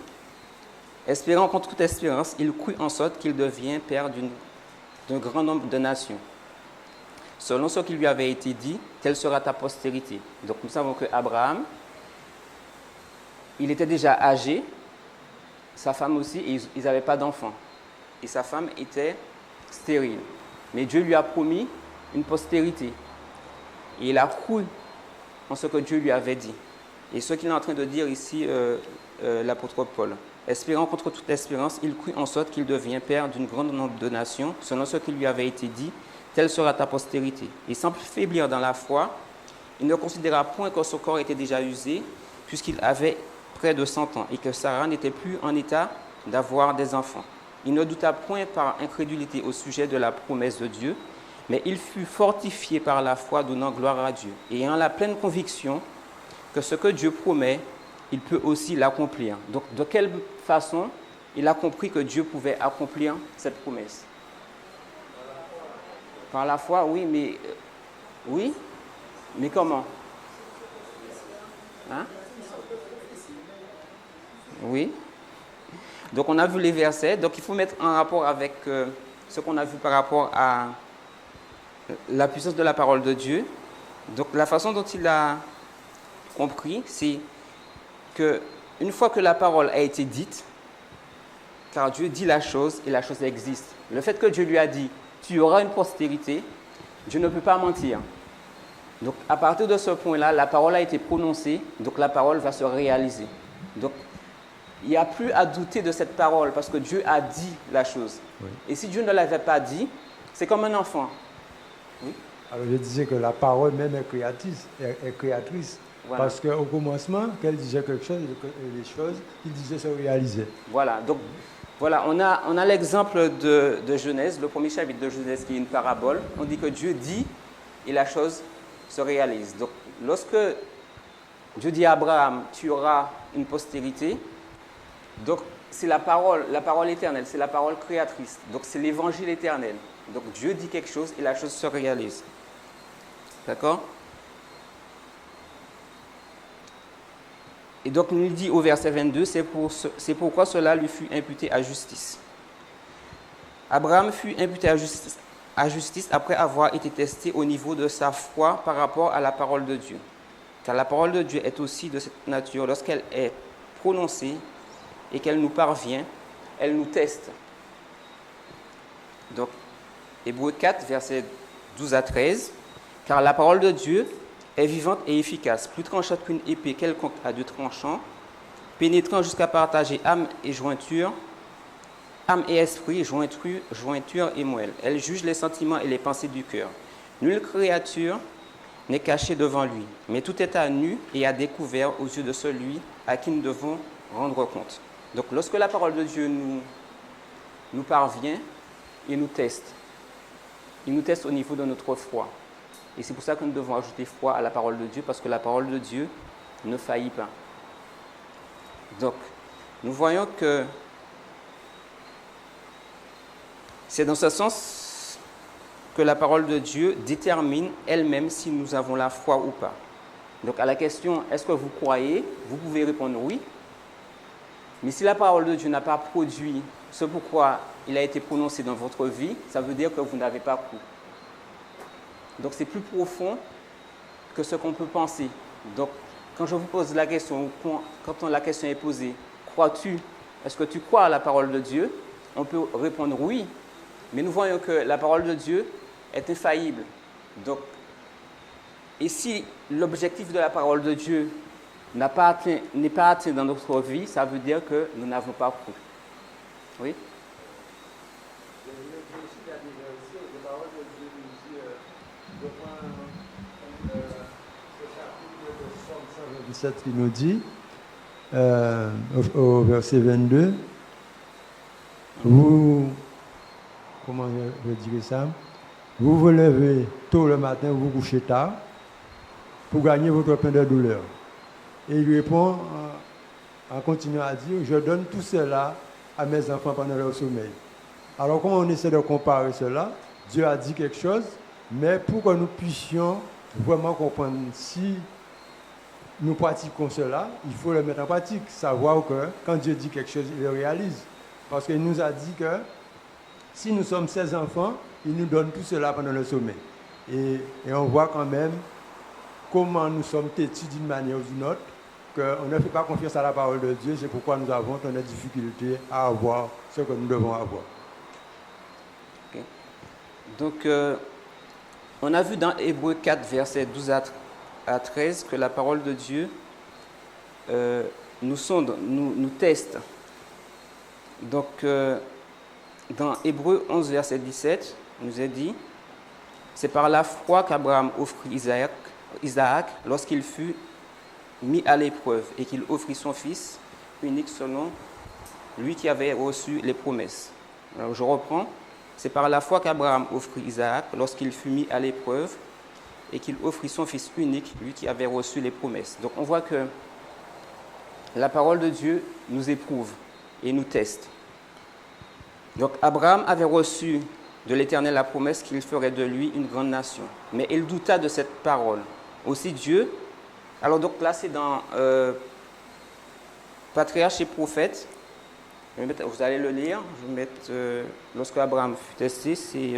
Espérant contre toute espérance, il crut en sorte qu'il devient père d'un grand nombre de nations. Selon ce qui lui avait été dit, telle sera ta postérité. Donc nous savons qu'Abraham, il était déjà âgé, sa femme aussi, et ils n'avaient pas d'enfants. Et sa femme était stérile. Mais Dieu lui a promis une postérité. Et il a cru en ce que Dieu lui avait dit. Et ce qu'il est en train de dire ici, l'apôtre Paul. Espérant contre toute espérance, il crut en sorte qu'il devient père d'un grand nombre de nations, selon ce qui lui avait été dit, telle sera ta postérité. Et sans faiblir dans la foi, il ne considéra point que son corps était déjà usé, puisqu'il avait près de 100 ans, et que Sarah n'était plus en état d'avoir des enfants. Il ne douta point par incrédulité au sujet de la promesse de Dieu, mais il fut fortifié par la foi, donnant gloire à Dieu, et ayant la pleine conviction que ce que Dieu promet, il peut aussi l'accomplir. Donc, de quelle façon il a compris que Dieu pouvait accomplir cette promesse? Par la foi, oui, mais comment? Hein? Oui. Donc, on a vu les versets. Donc, il faut mettre en rapport avec ce qu'on a vu par rapport à la puissance de la parole de Dieu. Donc, la façon dont il a compris, c'est qu'une fois que la parole a été dite, car Dieu dit la chose et la chose existe. Le fait que Dieu lui a dit, tu auras une postérité, Dieu ne peut pas mentir. Donc, à partir de ce point-là, la parole a été prononcée, donc la parole va se réaliser. Donc, il n'y a plus à douter de cette parole parce que Dieu a dit la chose. Oui. Et si Dieu ne l'avait pas dit, c'est comme un enfant. Oui. Alors je disais que la parole même est créatrice. Voilà. Parce qu'au commencement, qu'elle disait quelque chose, et les choses qu'il disait se réalisaient. Voilà, donc voilà, on a l'exemple de Genèse, le premier chapitre de Genèse qui est une parabole. On dit que Dieu dit et la chose se réalise. Donc lorsque Dieu dit à Abraham, tu auras une postérité, donc c'est la parole éternelle, c'est la parole créatrice. Donc c'est l'évangile éternel. Donc Dieu dit quelque chose et la chose se réalise. D'accord ? Et donc, il nous dit au verset 22, c'est pourquoi cela lui fut imputé à justice. Abraham fut imputé à justice après avoir été testé au niveau de sa foi par rapport à la parole de Dieu. Car la parole de Dieu est aussi de cette nature. Lorsqu'elle est prononcée et qu'elle nous parvient, elle nous teste. Donc, Hébreux 4, versets 12 à 13. Car la parole de Dieu est vivante et efficace, plus tranchante qu'une épée quelconque à deux tranchants, pénétrant jusqu'à partager âme et jointure, âme et esprit, jointure et moelle. Elle juge les sentiments et les pensées du cœur. Nulle créature n'est cachée devant lui, mais tout est à nu et à découvert aux yeux de celui à qui nous devons rendre compte. Donc lorsque la parole de Dieu nous parvient, il nous teste. Il nous teste au niveau de notre foi. Et c'est pour ça que nous devons ajouter foi à la parole de Dieu, parce que la parole de Dieu ne faillit pas. Donc, nous voyons que c'est dans ce sens que la parole de Dieu détermine elle-même si nous avons la foi ou pas. Donc, à la question, est-ce que vous croyez? Vous pouvez répondre oui. Mais si la parole de Dieu n'a pas produit ce pourquoi il a été prononcé dans votre vie, ça veut dire que vous n'avez pas cru. Donc, c'est plus profond que ce qu'on peut penser. Donc, quand je vous pose la question, quand la question est posée, crois-tu, est-ce que tu crois à la parole de Dieu? On peut répondre oui, mais nous voyons que la parole de Dieu est infaillible. Donc, et si l'objectif de la parole de Dieu n'est pas atteint dans notre vie, ça veut dire que nous n'avons pas cru. Oui? Qui nous dit, au verset 22, vous, comment je dirais ça, vous vous levez tôt le matin, vous vous couchez tard, pour gagner votre pain de douleur. Et il répond, en continuant à dire, je donne tout cela à mes enfants pendant leur sommeil. Alors, quand on essaie de comparer cela, Dieu a dit quelque chose, mais pour que nous puissions vraiment comprendre si nous pratiquons cela, il faut le mettre en pratique, savoir que quand Dieu dit quelque chose, il le réalise. Parce qu'il nous a dit que si nous sommes ses enfants, il nous donne tout cela pendant le sommeil. Et on voit quand même comment nous sommes têtus d'une manière ou d'une autre, qu'on ne fait pas confiance à la parole de Dieu, c'est pourquoi nous avons tant de difficultés à avoir ce que nous devons avoir. Okay. Donc, on a vu dans Hébreux 4, versets 12 à 13, que la parole de Dieu nous sonde, nous teste. Donc, dans Hébreux 11, verset 17, il nous est dit, c'est par la foi qu'Abraham offrit Isaac lorsqu'il fut mis à l'épreuve et qu'il offrit son fils unique selon lui qui avait reçu les promesses. Alors, je reprends. C'est par la foi qu'Abraham offrit Isaac lorsqu'il fut mis à l'épreuve et qu'il offrit son fils unique, lui qui avait reçu les promesses. Donc on voit que la parole de Dieu nous éprouve et nous teste. Donc Abraham avait reçu de l'Éternel la promesse qu'il ferait de lui une grande nation. Mais il douta de cette parole. Aussi Dieu, alors donc là c'est dans Patriarches et Prophètes. Vous allez le lire, je vais mettre, lorsque Abraham fut testé, c'est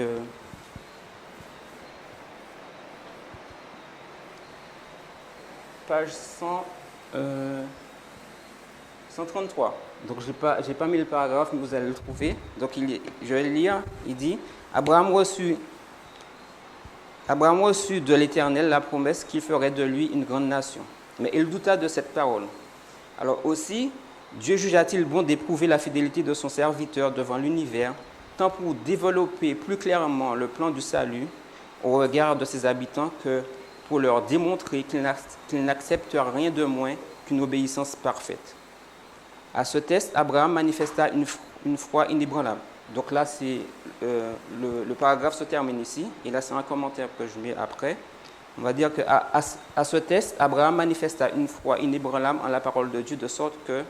page 133. Donc je n'ai pas mis le paragraphe, mais vous allez le trouver. Donc je vais le lire, il dit, Abraham reçut de l'Éternel la promesse qu'il ferait de lui une grande nation. Mais il douta de cette parole. Alors aussi, Dieu jugea-t-il bon d'éprouver la fidélité de son serviteur devant l'univers, tant pour développer plus clairement le plan du salut au regard de ses habitants que pour leur démontrer qu'il n'accepte rien de moins qu'une obéissance parfaite. À ce test, Abraham manifesta une foi inébranlable. Donc là, le paragraphe se termine ici, et là c'est un commentaire que je mets après. On va dire qu'à ce test, Abraham manifesta une foi inébranlable en la parole de Dieu, de sorte que,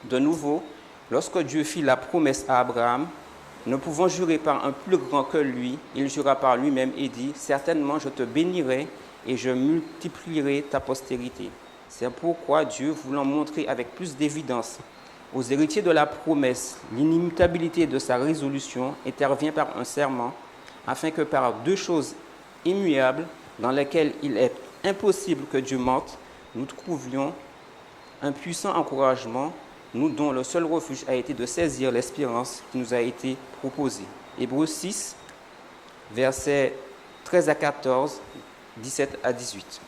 de nouveau, lorsque Dieu fit la promesse à Abraham, ne pouvant jurer par un plus grand que lui, il jura par lui-même et dit « Certainement, je te bénirai et je multiplierai ta postérité. » C'est pourquoi Dieu, voulant montrer avec plus d'évidence aux héritiers de la promesse l'inimmutabilité de sa résolution, intervient par un serment, afin que par deux choses immuables, dans lesquelles il est impossible que Dieu mente, nous trouvions un puissant encouragement, nous dont le seul refuge a été de saisir l'espérance qui nous a été proposée. Hébreux 6, versets 13 à 14, 17 à 18.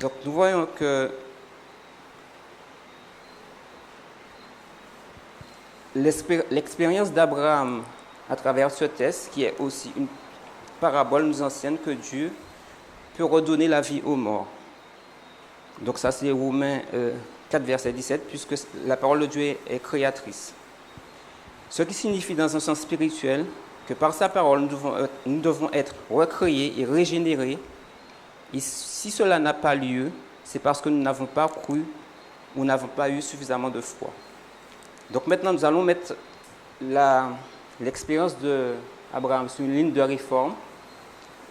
Donc nous voyons que l'expérience d'Abraham à travers ce test, qui est aussi une parabole, nous enseigne que Dieu peut redonner la vie aux morts. Donc ça c'est Romains 4, verset 17, puisque la parole de Dieu est créatrice. Ce qui signifie dans un sens spirituel que par sa parole, nous devons être recréés et régénérés. Et si cela n'a pas lieu, c'est parce que nous n'avons pas cru ou n'avons pas eu suffisamment de foi. Donc maintenant, nous allons mettre l'expérience d'Abraham sur une ligne de réforme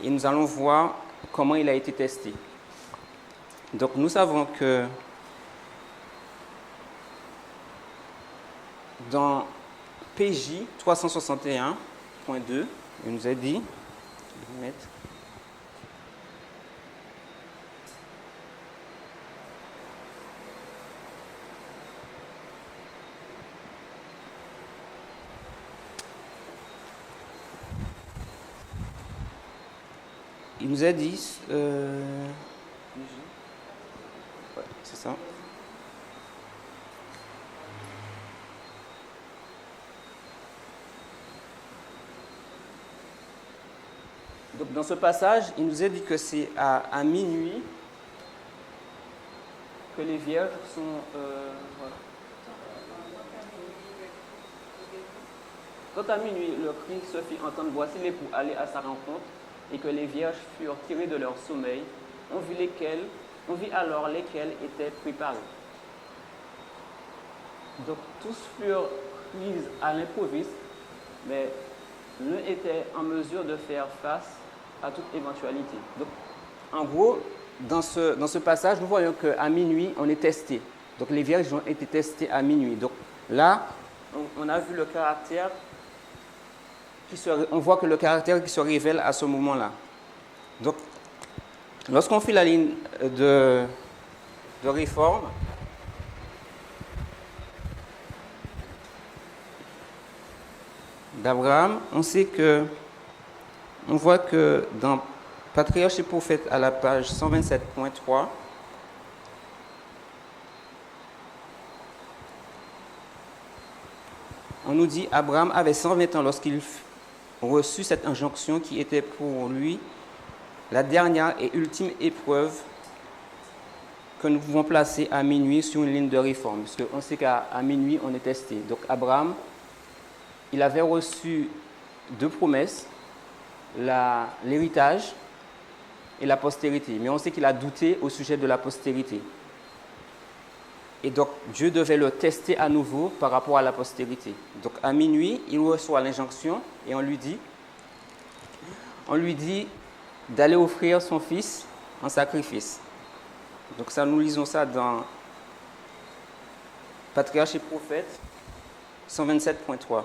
et nous allons voir comment il a été testé. Donc nous savons que dans PJ 361.2, il nous a dit, je vais mettre, il nous a dit, ouais, c'est ça. Donc dans ce passage, il nous est dit que c'est à minuit que les vierges sont... voilà. Quand à minuit, le cri se fit entendre, voici l'époux aller à sa rencontre, et que les vierges furent tirées de leur sommeil, on vit alors lesquelles étaient préparées. Donc tous furent prises à l'improviste, mais l'un était en mesure de faire face à toute éventualité. Donc, en gros, dans ce passage, nous voyons qu'à minuit, on est testé. Donc les vierges ont été testées à minuit. Donc là, on a vu le caractère on voit que le caractère qui se révèle à ce moment-là. Donc, lorsqu'on fait la ligne de réforme, d'Abraham, on voit que dans Patriarches et Prophètes à la page 127.3, on nous dit Abraham avait 120 ans lorsqu'il reçut cette injonction qui était pour lui la dernière et ultime épreuve que nous pouvons placer à minuit sur une ligne de réforme. Parce qu'on sait qu'à minuit, on est testé. Donc Abraham, il avait reçu deux promesses, l'héritage et la postérité. Mais on sait qu'il a douté au sujet de la postérité. Et donc, Dieu devait le tester à nouveau par rapport à la postérité. Donc, à minuit, il reçoit l'injonction et on lui dit d'aller offrir son fils en sacrifice. Donc, ça, nous lisons ça dans Patriarches et Prophètes 127.3.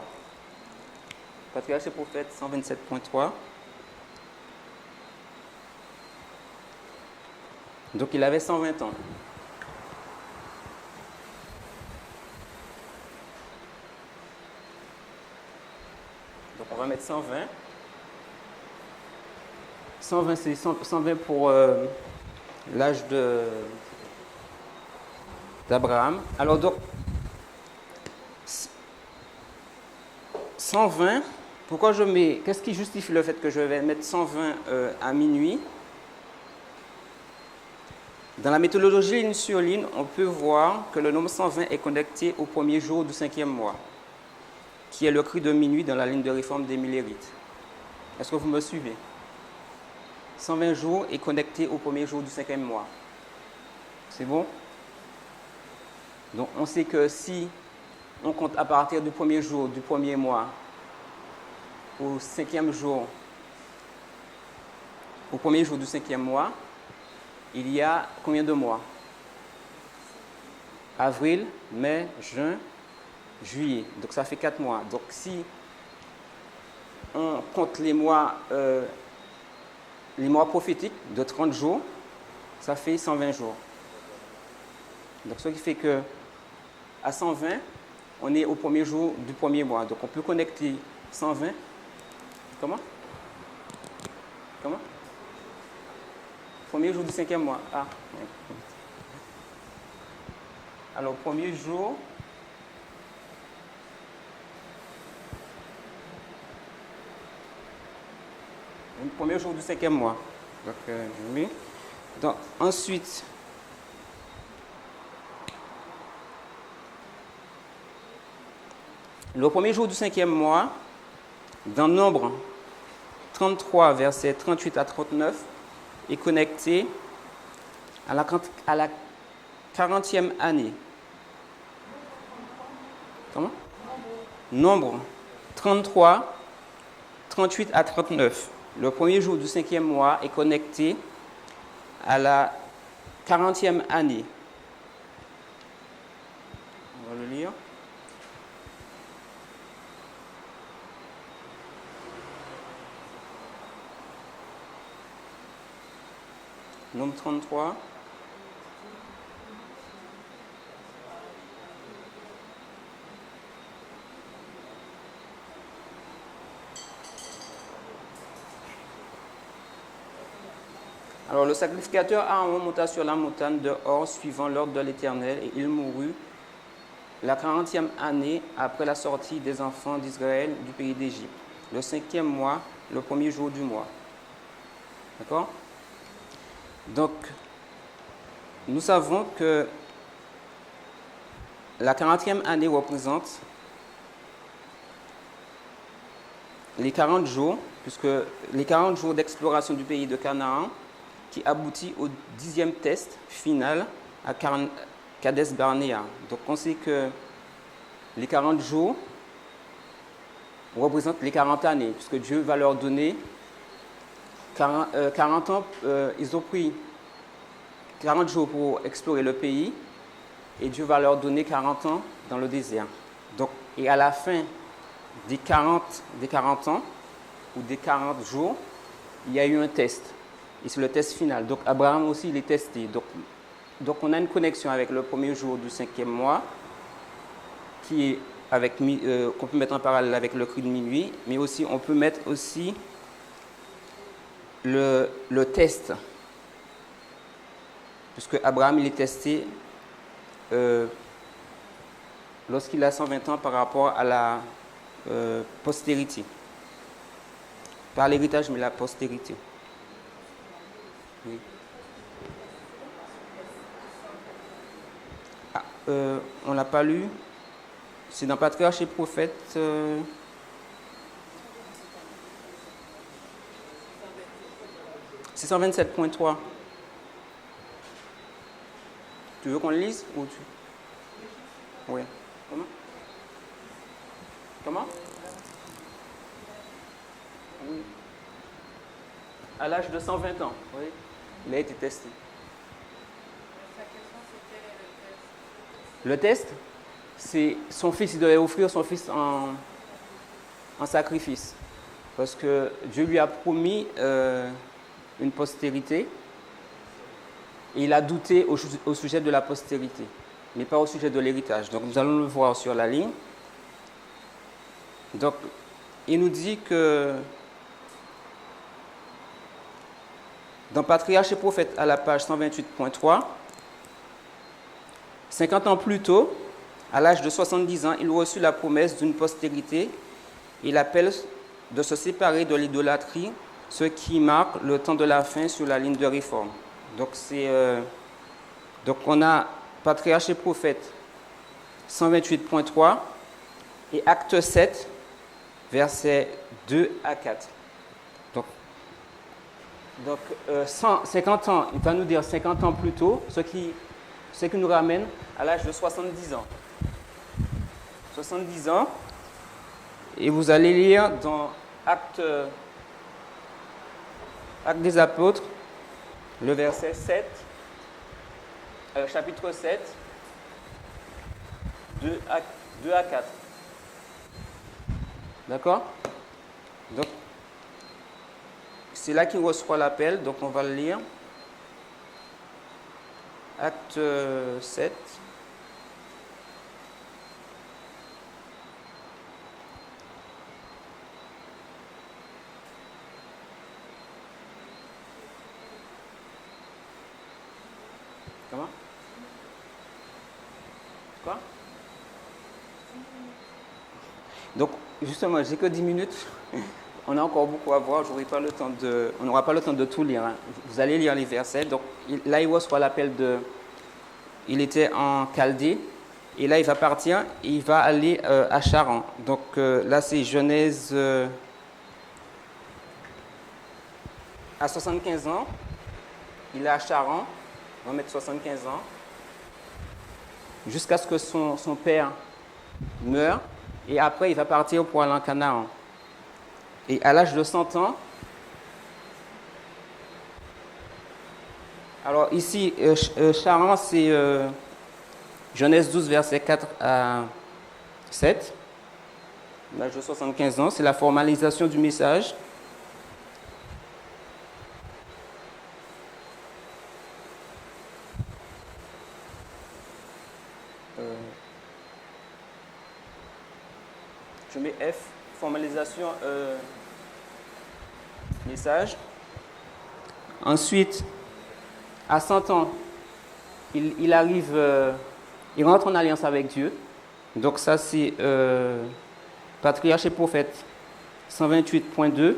Patriarches et Prophètes 127.3. Donc, il avait 120 ans. Donc on va mettre 120. 120, c'est 120 pour l'âge de... d'Abraham. Alors donc, 120, pourquoi je mets, qu'est-ce qui justifie le fait que je vais mettre 120 à minuit? Dans la méthodologie ligne sur ligne, on peut voir que le nombre 120 est connecté au premier jour du 5e mois, qui est le cri de minuit dans la ligne de réforme d'Émile Hérite. Est-ce que vous me suivez? 120 jours est connecté au premier jour du 5e mois. C'est bon? Donc on sait que si on compte à partir du premier jour du premier mois au 5e jour, au premier jour du 5e mois, il y a combien de mois? Avril, mai, juin, juillet. Donc ça fait 4 mois. Donc si on compte les mois prophétiques de 30 jours, ça fait 120 jours. Donc ce qui fait que à 120, on est au premier jour du premier mois. Donc on peut connecter 120. Comment? Premier jour du 5e mois. Ah. Alors, premier jour. Premier jour du 5e mois. Donc, oui. Donc, ensuite, le premier jour du 5e mois, dans Nombre 33, versets 38 à 39, est connecté à la 40e année. Comment? Nombre 33, 38 à 39. Le premier jour du 5e mois est connecté à la 40e année. On va le lire. Nombre 33. Alors le sacrificateur Aaron monta sur la montagne de Hor suivant l'ordre de l'Éternel et il mourut la 40e année après la sortie des enfants d'Israël du pays d'Égypte, le 5e mois, le premier jour du mois. D'accord? Donc, nous savons que la 40e année représente les 40 jours, puisque les 40 jours d'exploration du pays de Canaan qui aboutit au 10e test final à Kades Barnea. Donc, on sait que les 40 jours représentent les 40 années, puisque Dieu va leur donner 40 ans, ils ont pris 40 jours pour explorer le pays et Dieu va leur donner 40 ans dans le désert. Donc, et à la fin des 40 ans ou des 40 jours, il y a eu un test. Et c'est le test final. Donc, Abraham aussi, il est testé. Donc on a une connexion avec le premier jour du 5e mois qui est qu'on peut mettre en parallèle avec le cri de minuit, mais aussi on peut mettre aussi le test, puisque Abraham il est testé lorsqu'il a 120 ans par rapport à la postérité. Par l'héritage, mais la postérité. Oui. On ne l'a pas lu. C'est dans Patriarches et Prophètes. C'est 127.3. Tu veux qu'on le lise ou tu... Oui. Comment? Oui. À l'âge de 120 ans, oui. Il a été testé. Le test, c'est son fils, il devait offrir son fils en sacrifice. Parce que Dieu lui a promis une postérité. Et il a douté au sujet de la postérité, mais pas au sujet de l'héritage. Donc nous allons le voir sur la ligne. Donc il nous dit que dans Patriarches et Prophètes à la page 128.3, 50 ans plus tôt, à l'âge de 70 ans, il reçut la promesse d'une postérité et l'appel de se séparer de l'idolâtrie, ce qui marque le temps de la fin sur la ligne de réforme. Donc, on a Patriarche et Prophète 128.3 et Acte 7, versets 2 à 4. Donc 50 ans, il va nous dire 50 ans plus tôt, ce qui nous ramène à l'âge de 70 ans. 70 ans, et vous allez lire dans Acte des Apôtres, le verset 7, chapitre 7, 2 à 4. D'accord? Donc, c'est là qu'il reçoit l'appel, donc on va le lire. Acte 7. Comment? Quoi? Donc, justement, j'ai que 10 minutes. On a encore beaucoup à voir. On n'aura pas le temps de tout lire. Hein. Vous allez lire les versets. Donc, là, il reçoit l'appel de... Il était en Chaldée. Et là, il va partir. Et il va aller à Charan. Donc, là, c'est Genèse... à 75 ans. Il est à Charan. On va mettre 75 ans. Jusqu'à ce que son père meure. Et après, il va partir pour aller en Canaan. Et à l'âge de 100 ans, alors ici, Charan, c'est Genèse 12, versets 4 à 7. À l'âge de 75 ans, c'est la formalisation du message. Je mets F, formalisation, message. Ensuite, à 100 ans, il arrive, il rentre en alliance avec Dieu. Donc ça, c'est Patriarche et Prophète 128.2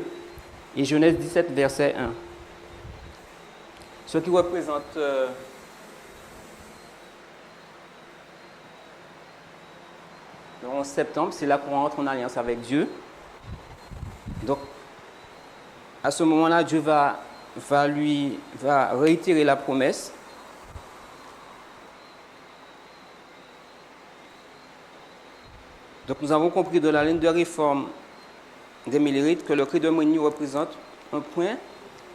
et Genèse 17, verset 1. Ce qui représente... le 11 septembre, c'est là qu'on rentre en alliance avec Dieu. Donc, à ce moment-là, Dieu va réitérer la promesse. Donc, nous avons compris de la ligne de réforme des Millérites que le cri de Moigny représente un point,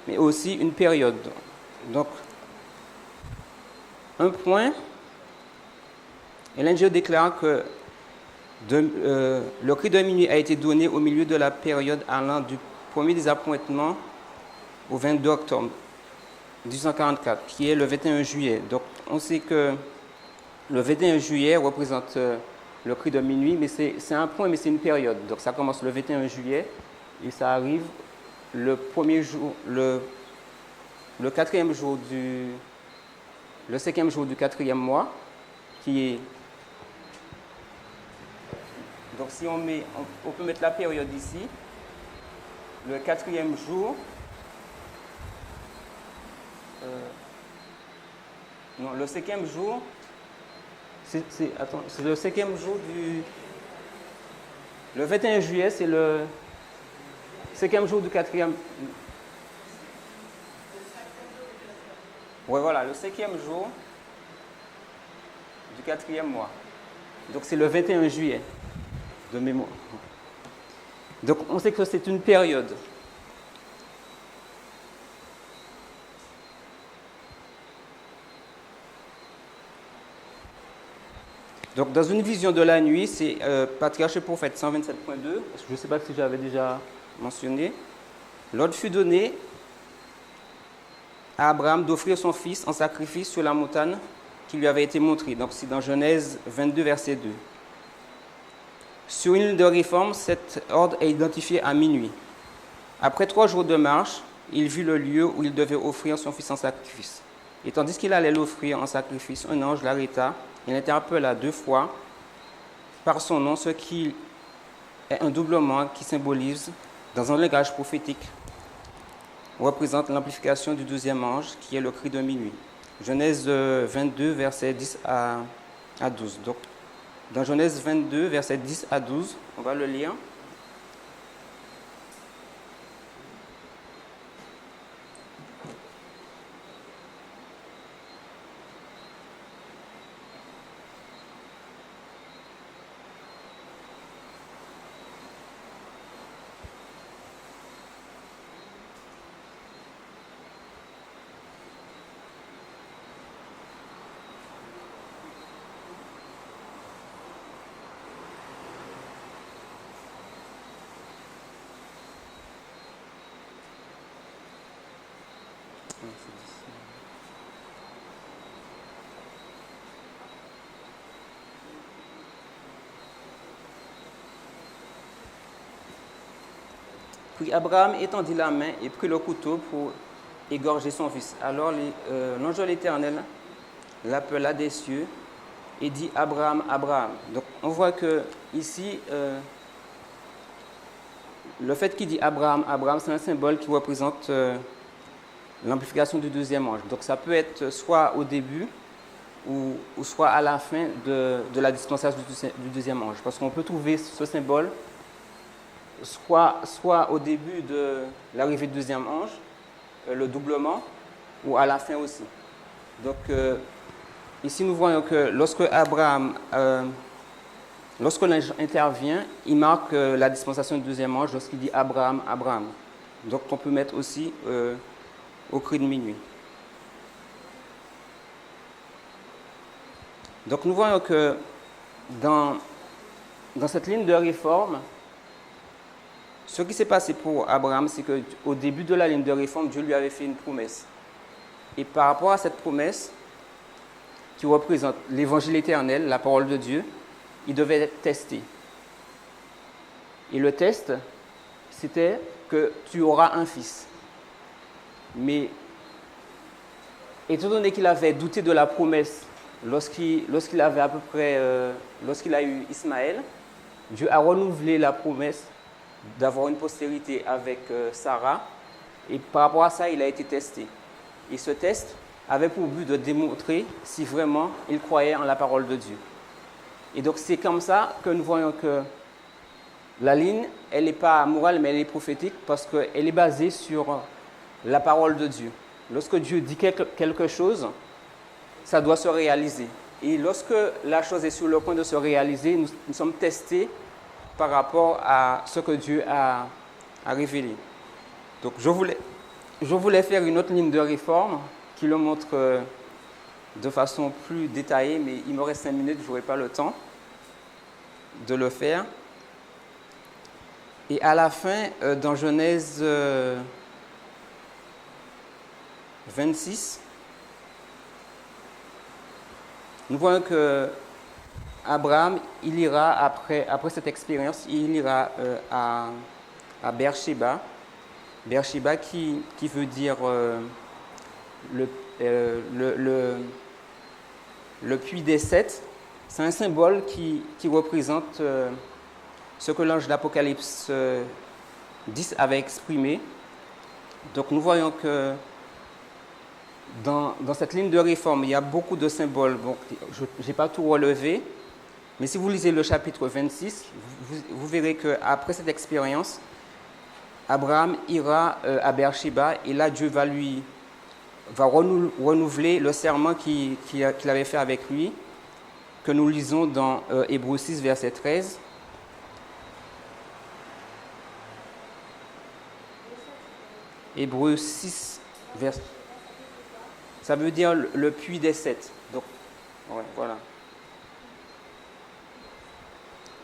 mais aussi une période. Donc, un point, et l'Indien déclare que le cri de minuit a été donné au milieu de la période allant du premier des appointements au 22 octobre 1844, qui est le 21 juillet. Donc, on sait que le 21 juillet représente le cri de minuit, mais c'est un point, mais c'est une période. Donc, ça commence le 21 juillet et ça arrive le premier jour, le quatrième jour le cinquième jour du quatrième mois, qui est... Donc, si on peut mettre la période ici, le quatrième jour, non, le cinquième jour, c'est le cinquième jour le 21 juillet, c'est le cinquième jour du quatrième. Oui, voilà, le cinquième jour du quatrième mois. Donc, c'est le 21 juillet. De mémoire. Donc, on sait que c'est une période. Donc, dans une vision de la nuit, c'est Patriarche et Prophète 127.2. Je ne sais pas si j'avais déjà mentionné. L'ordre fut donné à Abraham d'offrir son fils en sacrifice sur la montagne qui lui avait été montrée. Donc, c'est dans Genèse 22, verset 2. Sur une ligne de réforme, cet ordre est identifié à minuit. Après 3 jours de marche, il vit le lieu où il devait offrir son fils en sacrifice. Et tandis qu'il allait l'offrir en sacrifice, un ange l'arrêta il interpella 2 fois par son nom, ce qui est un doublement qui symbolise, dans un langage prophétique, représente l'amplification du 12e ange, qui est le cri de minuit. Genèse 22, versets 10 à 12. Donc, dans Genèse 22, versets 10 à 12, on va le lire. Puis Abraham étendit la main et prit le couteau pour égorger son fils. Alors l'ange de l'Éternel l'appela des cieux et dit « Abraham, Abraham ». Donc on voit que ici, le fait qu'il dit « Abraham, Abraham », c'est un symbole qui représente l'amplification du 2e ange. Donc ça peut être soit au début ou soit à la fin de la dispensation du 2e ange. Parce qu'on peut trouver ce symbole soit au début de l'arrivée du 2e ange, le doublement, ou à la fin aussi. Donc ici nous voyons que lorsque l'ange intervient, il marque la dispensation du 2e ange lorsqu'il dit Abraham, Abraham. Donc on peut mettre aussi au cri de minuit. Donc nous voyons que dans cette ligne de réforme, ce qui s'est passé pour Abraham, c'est qu'au début de la ligne de réforme, Dieu lui avait fait une promesse. Et par rapport à cette promesse, qui représente l'évangile éternel, la parole de Dieu, il devait être testé. Et le test, c'était que tu auras un fils. Mais étant donné qu'il avait douté de la promesse lorsqu'il avait lorsqu'il a eu Ismaël, Dieu a renouvelé la promesse d'avoir une postérité avec Sarah, et par rapport à ça, il a été testé. Et ce test avait pour but de démontrer si vraiment il croyait en la parole de Dieu. Et donc c'est comme ça que nous voyons que la ligne, elle n'est pas morale, mais elle est prophétique, parce qu'elle est basée sur la parole de Dieu. Lorsque Dieu dit quelque chose, ça doit se réaliser. Et lorsque la chose est sur le point de se réaliser, nous sommes testés par rapport à ce que Dieu a révélé. Donc je voulais faire une autre ligne de réforme qui le montre de façon plus détaillée, mais il me reste 5 minutes, je n'aurai pas le temps de le faire. Et à la fin, dans Genèse 26, nous voyons que Abraham, il ira après cette expérience, il ira à Beersheba. Beersheba qui veut dire le puits des 7. C'est un symbole qui représente ce que l'ange d'Apocalypse 10 avait exprimé. Donc nous voyons que dans cette ligne de réforme, il y a beaucoup de symboles. Bon, je n'ai pas tout relevé. Mais si vous lisez le chapitre 26, vous verrez qu'après cette expérience, Abraham ira à Beersheba et là Dieu va renouveler le serment qu'il avait fait avec lui, que nous lisons dans Hébreux 6, verset 13. Hébreux 6, verset... Ça veut dire le puits des 7. Donc, ouais, voilà.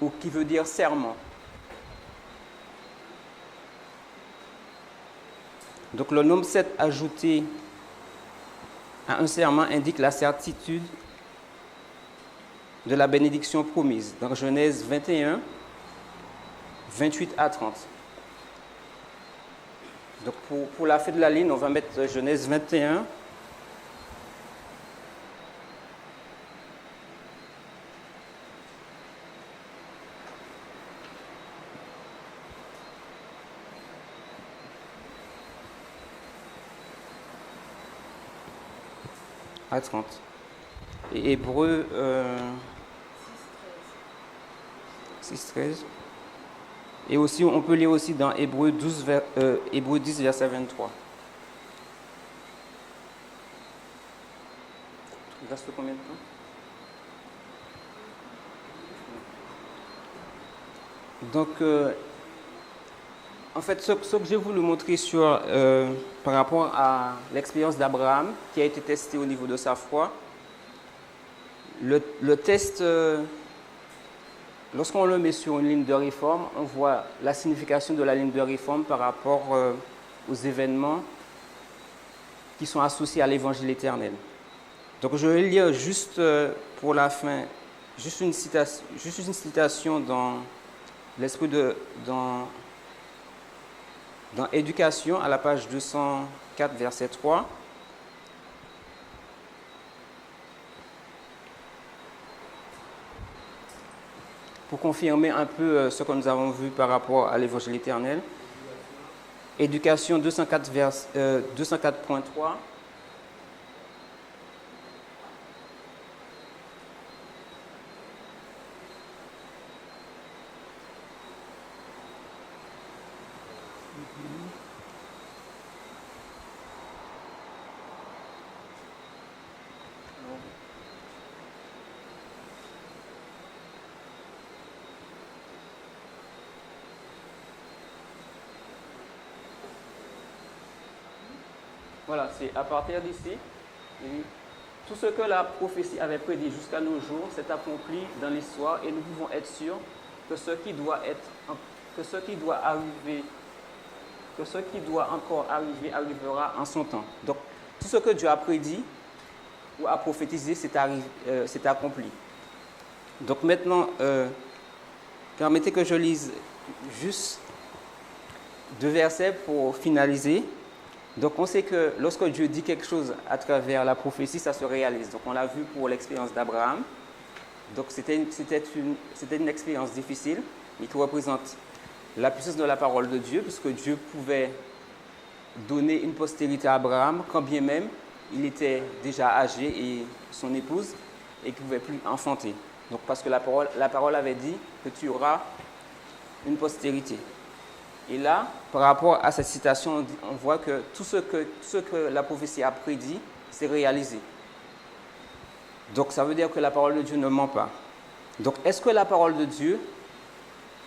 Ou qui veut dire serment. Donc le nombre 7 ajouté à un serment indique la certitude de la bénédiction promise. Dans Genèse 21, 28 à 30. Donc pour la fin de la ligne, on va mettre Genèse 21, à 30. Et Hébreux 6, 13. Et aussi, on peut lire aussi dans Hébreux 10, verset 23. Il reste combien de temps? Donc, en fait, ce que j'ai voulu montrer par rapport à l'expérience d'Abraham, qui a été testée au niveau de sa foi, le test, lorsqu'on le met sur une ligne de réforme, on voit la signification de la ligne de réforme par rapport aux événements qui sont associés à l'évangile éternel. Donc, je vais lire juste pour la fin, juste une citation dans l'esprit dans Éducation, à la page 204, verset 3. Pour confirmer un peu ce que nous avons vu par rapport à l'évangile éternel. Éducation 204.3. Voilà, c'est à partir d'ici. Tout ce que la prophétie avait prédit jusqu'à nos jours s'est accompli dans l'histoire et nous pouvons être sûrs que ce qui doit encore arriver arrivera en son temps. Donc, tout ce que Dieu a prédit ou a prophétisé s'est accompli. Donc maintenant, permettez que je lise juste 2 versets pour finaliser. Donc on sait que lorsque Dieu dit quelque chose à travers la prophétie, ça se réalise. Donc on l'a vu pour l'expérience d'Abraham. Donc c'était une expérience difficile, mais qui représente la puissance de la parole de Dieu, puisque Dieu pouvait donner une postérité à Abraham, quand bien même il était déjà âgé et son épouse, et qu'il ne pouvait plus enfanter. Donc parce que la parole avait dit que tu auras une postérité. Et là, par rapport à cette citation, on voit que tout ce que la prophétie a prédit, c'est réalisé. Donc ça veut dire que la parole de Dieu ne ment pas. Donc est-ce que la parole de Dieu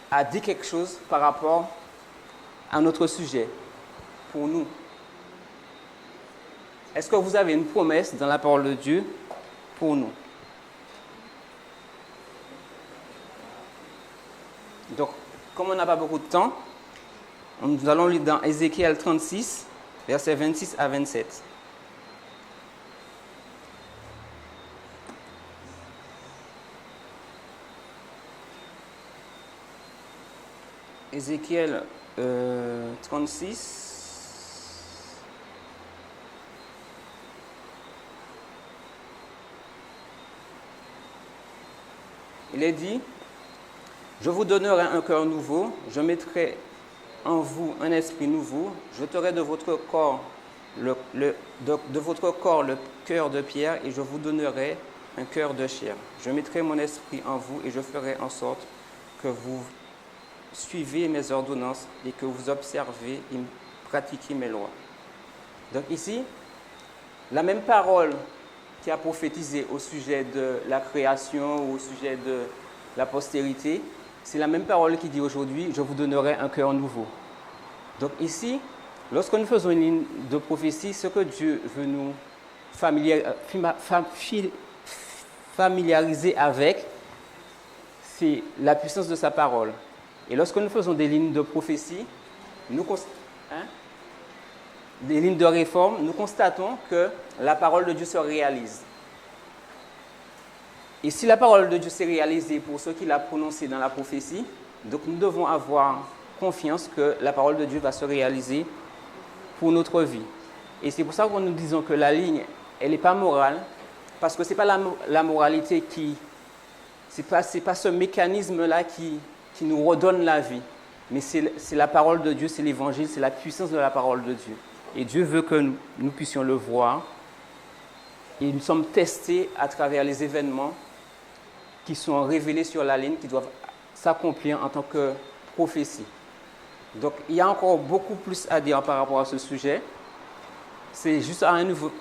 a dit quelque chose par rapport à notre sujet, pour nous? Est-ce que vous avez une promesse dans la parole de Dieu pour nous? Donc, comme on n'a pas beaucoup de temps, nous allons lire dans Ézéchiel 36, versets 26 à 27. Ézéchiel 36. Il est dit: je vous donnerai un cœur nouveau, je mettrai en vous un esprit nouveau, j'ôterai de votre corps le cœur de pierre et je vous donnerai un cœur de chair. Je mettrai mon esprit en vous et je ferai en sorte que vous suivez mes ordonnances et que vous observez et pratiquez mes lois. Donc ici, la même parole qui a prophétisé au sujet de la création ou au sujet de la postérité, c'est la même parole qui dit aujourd'hui: je vous donnerai un cœur nouveau. Donc ici, lorsque nous faisons une ligne de prophétie, ce que Dieu veut nous familiariser avec, c'est la puissance de sa parole. Et lorsque nous faisons des lignes de prophétie, des lignes de réforme, nous constatons que la parole de Dieu se réalise. Et si la parole de Dieu s'est réalisée pour ceux qui l'ont prononcée dans la prophétie, donc nous devons avoir confiance que la parole de Dieu va se réaliser pour notre vie. Et c'est pour ça que nous disons que la ligne, elle n'est pas morale, parce que ce n'est pas la moralité c'est pas ce mécanisme-là qui nous redonne la vie, mais c'est la parole de Dieu, c'est l'évangile, c'est la puissance de la parole de Dieu. Et Dieu veut que nous puissions le voir et nous sommes testés à travers les événements qui sont révélés sur la ligne, qui doivent s'accomplir en tant que prophétie. Donc, il y a encore beaucoup plus à dire par rapport à ce sujet. C'est juste à un niveau...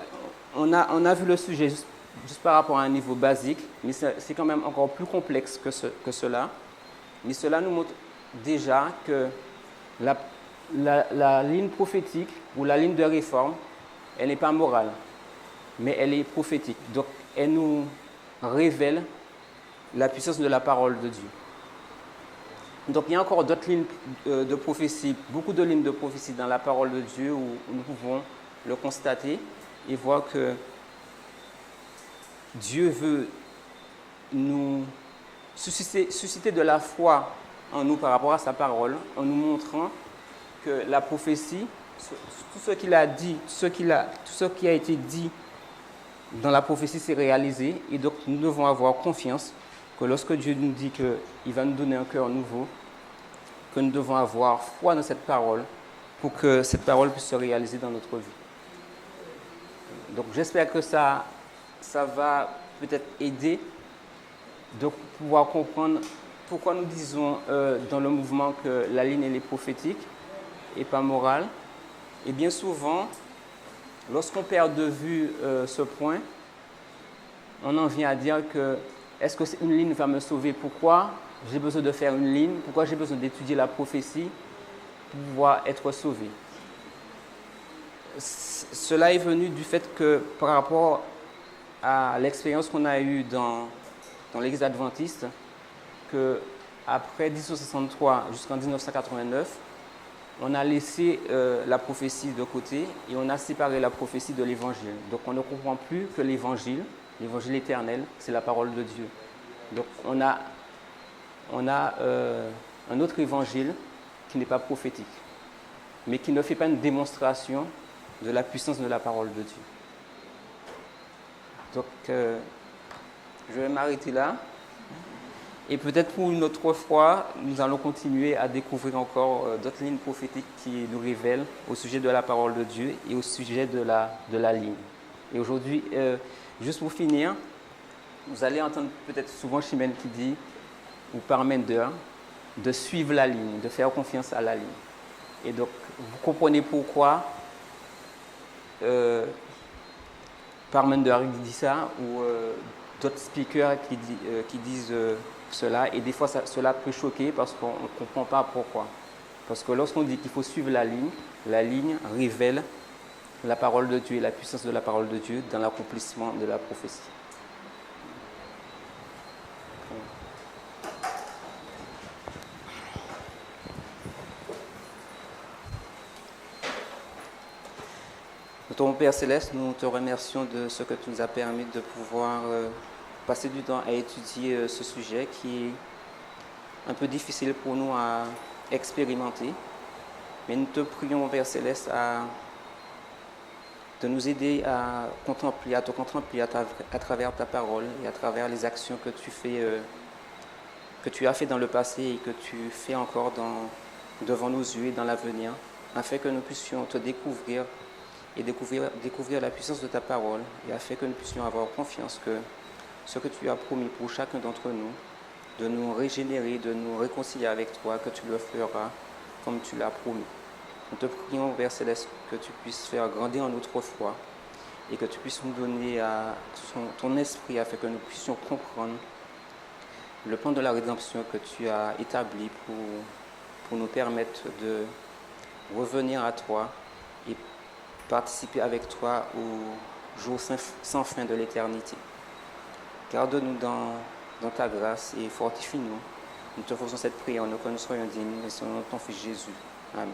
On a vu le sujet juste par rapport à un niveau basique, mais c'est quand même encore plus complexe que cela. Mais cela nous montre déjà que la ligne prophétique ou la ligne de réforme, elle n'est pas morale, mais elle est prophétique. Donc, elle nous révèle la puissance de la parole de Dieu. Donc, il y a encore d'autres lignes de prophétie, beaucoup de lignes de prophétie dans la parole de Dieu où nous pouvons le constater et voir que Dieu veut nous susciter de la foi en nous par rapport à sa parole, en nous montrant que la prophétie, tout ce qu'il a dit, tout ce qui a été dit dans la prophétie s'est réalisé. Et donc, nous devons avoir confiance que lorsque Dieu nous dit qu'il va nous donner un cœur nouveau, que nous devons avoir foi dans cette parole pour que cette parole puisse se réaliser dans notre vie. Donc, j'espère que ça va peut-être aider de pouvoir comprendre pourquoi nous disons dans le mouvement que la ligne elle est prophétique et pas morale. Et bien souvent, lorsqu'on perd de vue ce point, on en vient à dire que est-ce que une ligne va me sauver? Pourquoi j'ai besoin de faire une ligne? Pourquoi j'ai besoin d'étudier la prophétie pour pouvoir être sauvé? Cela est venu du fait que par rapport à l'expérience qu'on a eue dans l'Église adventiste, qu'après 1863 jusqu'en 1989, on a laissé la prophétie de côté et on a séparé la prophétie de l'évangile. Donc on ne comprend plus que l'évangile éternel, c'est la parole de Dieu. Donc on a un autre évangile qui n'est pas prophétique, mais qui ne fait pas une démonstration de la puissance de la parole de Dieu. Donc je vais m'arrêter là. Et peut-être pour une autre fois, nous allons continuer à découvrir encore d'autres lignes prophétiques qui nous révèlent au sujet de la parole de Dieu et au sujet de la ligne. Et aujourd'hui, juste pour finir, vous allez entendre peut-être souvent Chimène qui dit, ou Parmender, de suivre la ligne, de faire confiance à la ligne. Et donc, vous comprenez pourquoi Parmender dit ça, ou d'autres speakers qui disent cela, et des fois cela peut choquer parce qu'on ne comprend pas pourquoi. Parce que lorsqu'on dit qu'il faut suivre la ligne révèle la parole de Dieu et la puissance de la parole de Dieu dans l'accomplissement de la prophétie. Notre Père Céleste, nous te remercions de ce que tu nous as permis de pouvoir passer du temps à étudier ce sujet qui est un peu difficile pour nous à expérimenter. Mais nous te prions, Père Céleste, de nous aider à te contempler à travers ta parole et à travers les actions que tu as fait dans le passé et que tu fais encore devant nos yeux et dans l'avenir, afin que nous puissions te découvrir et découvrir la puissance de ta parole, et afin que nous puissions avoir confiance que ce que tu as promis pour chacun d'entre nous, de nous régénérer, de nous réconcilier avec toi, que tu le feras comme tu l'as promis. Nous te prions, Père Céleste, que tu puisses faire grandir en notre foi et que tu puisses nous donner ton esprit afin que nous puissions comprendre le plan de la rédemption que tu as établi pour nous permettre de revenir à toi et participer avec toi au jour sans fin de l'éternité. Garde-nous dans ta grâce et fortifie-nous. Nous te faisons cette prière en nous que nous soyons dignes et au nom de ton Fils Jésus. Amen.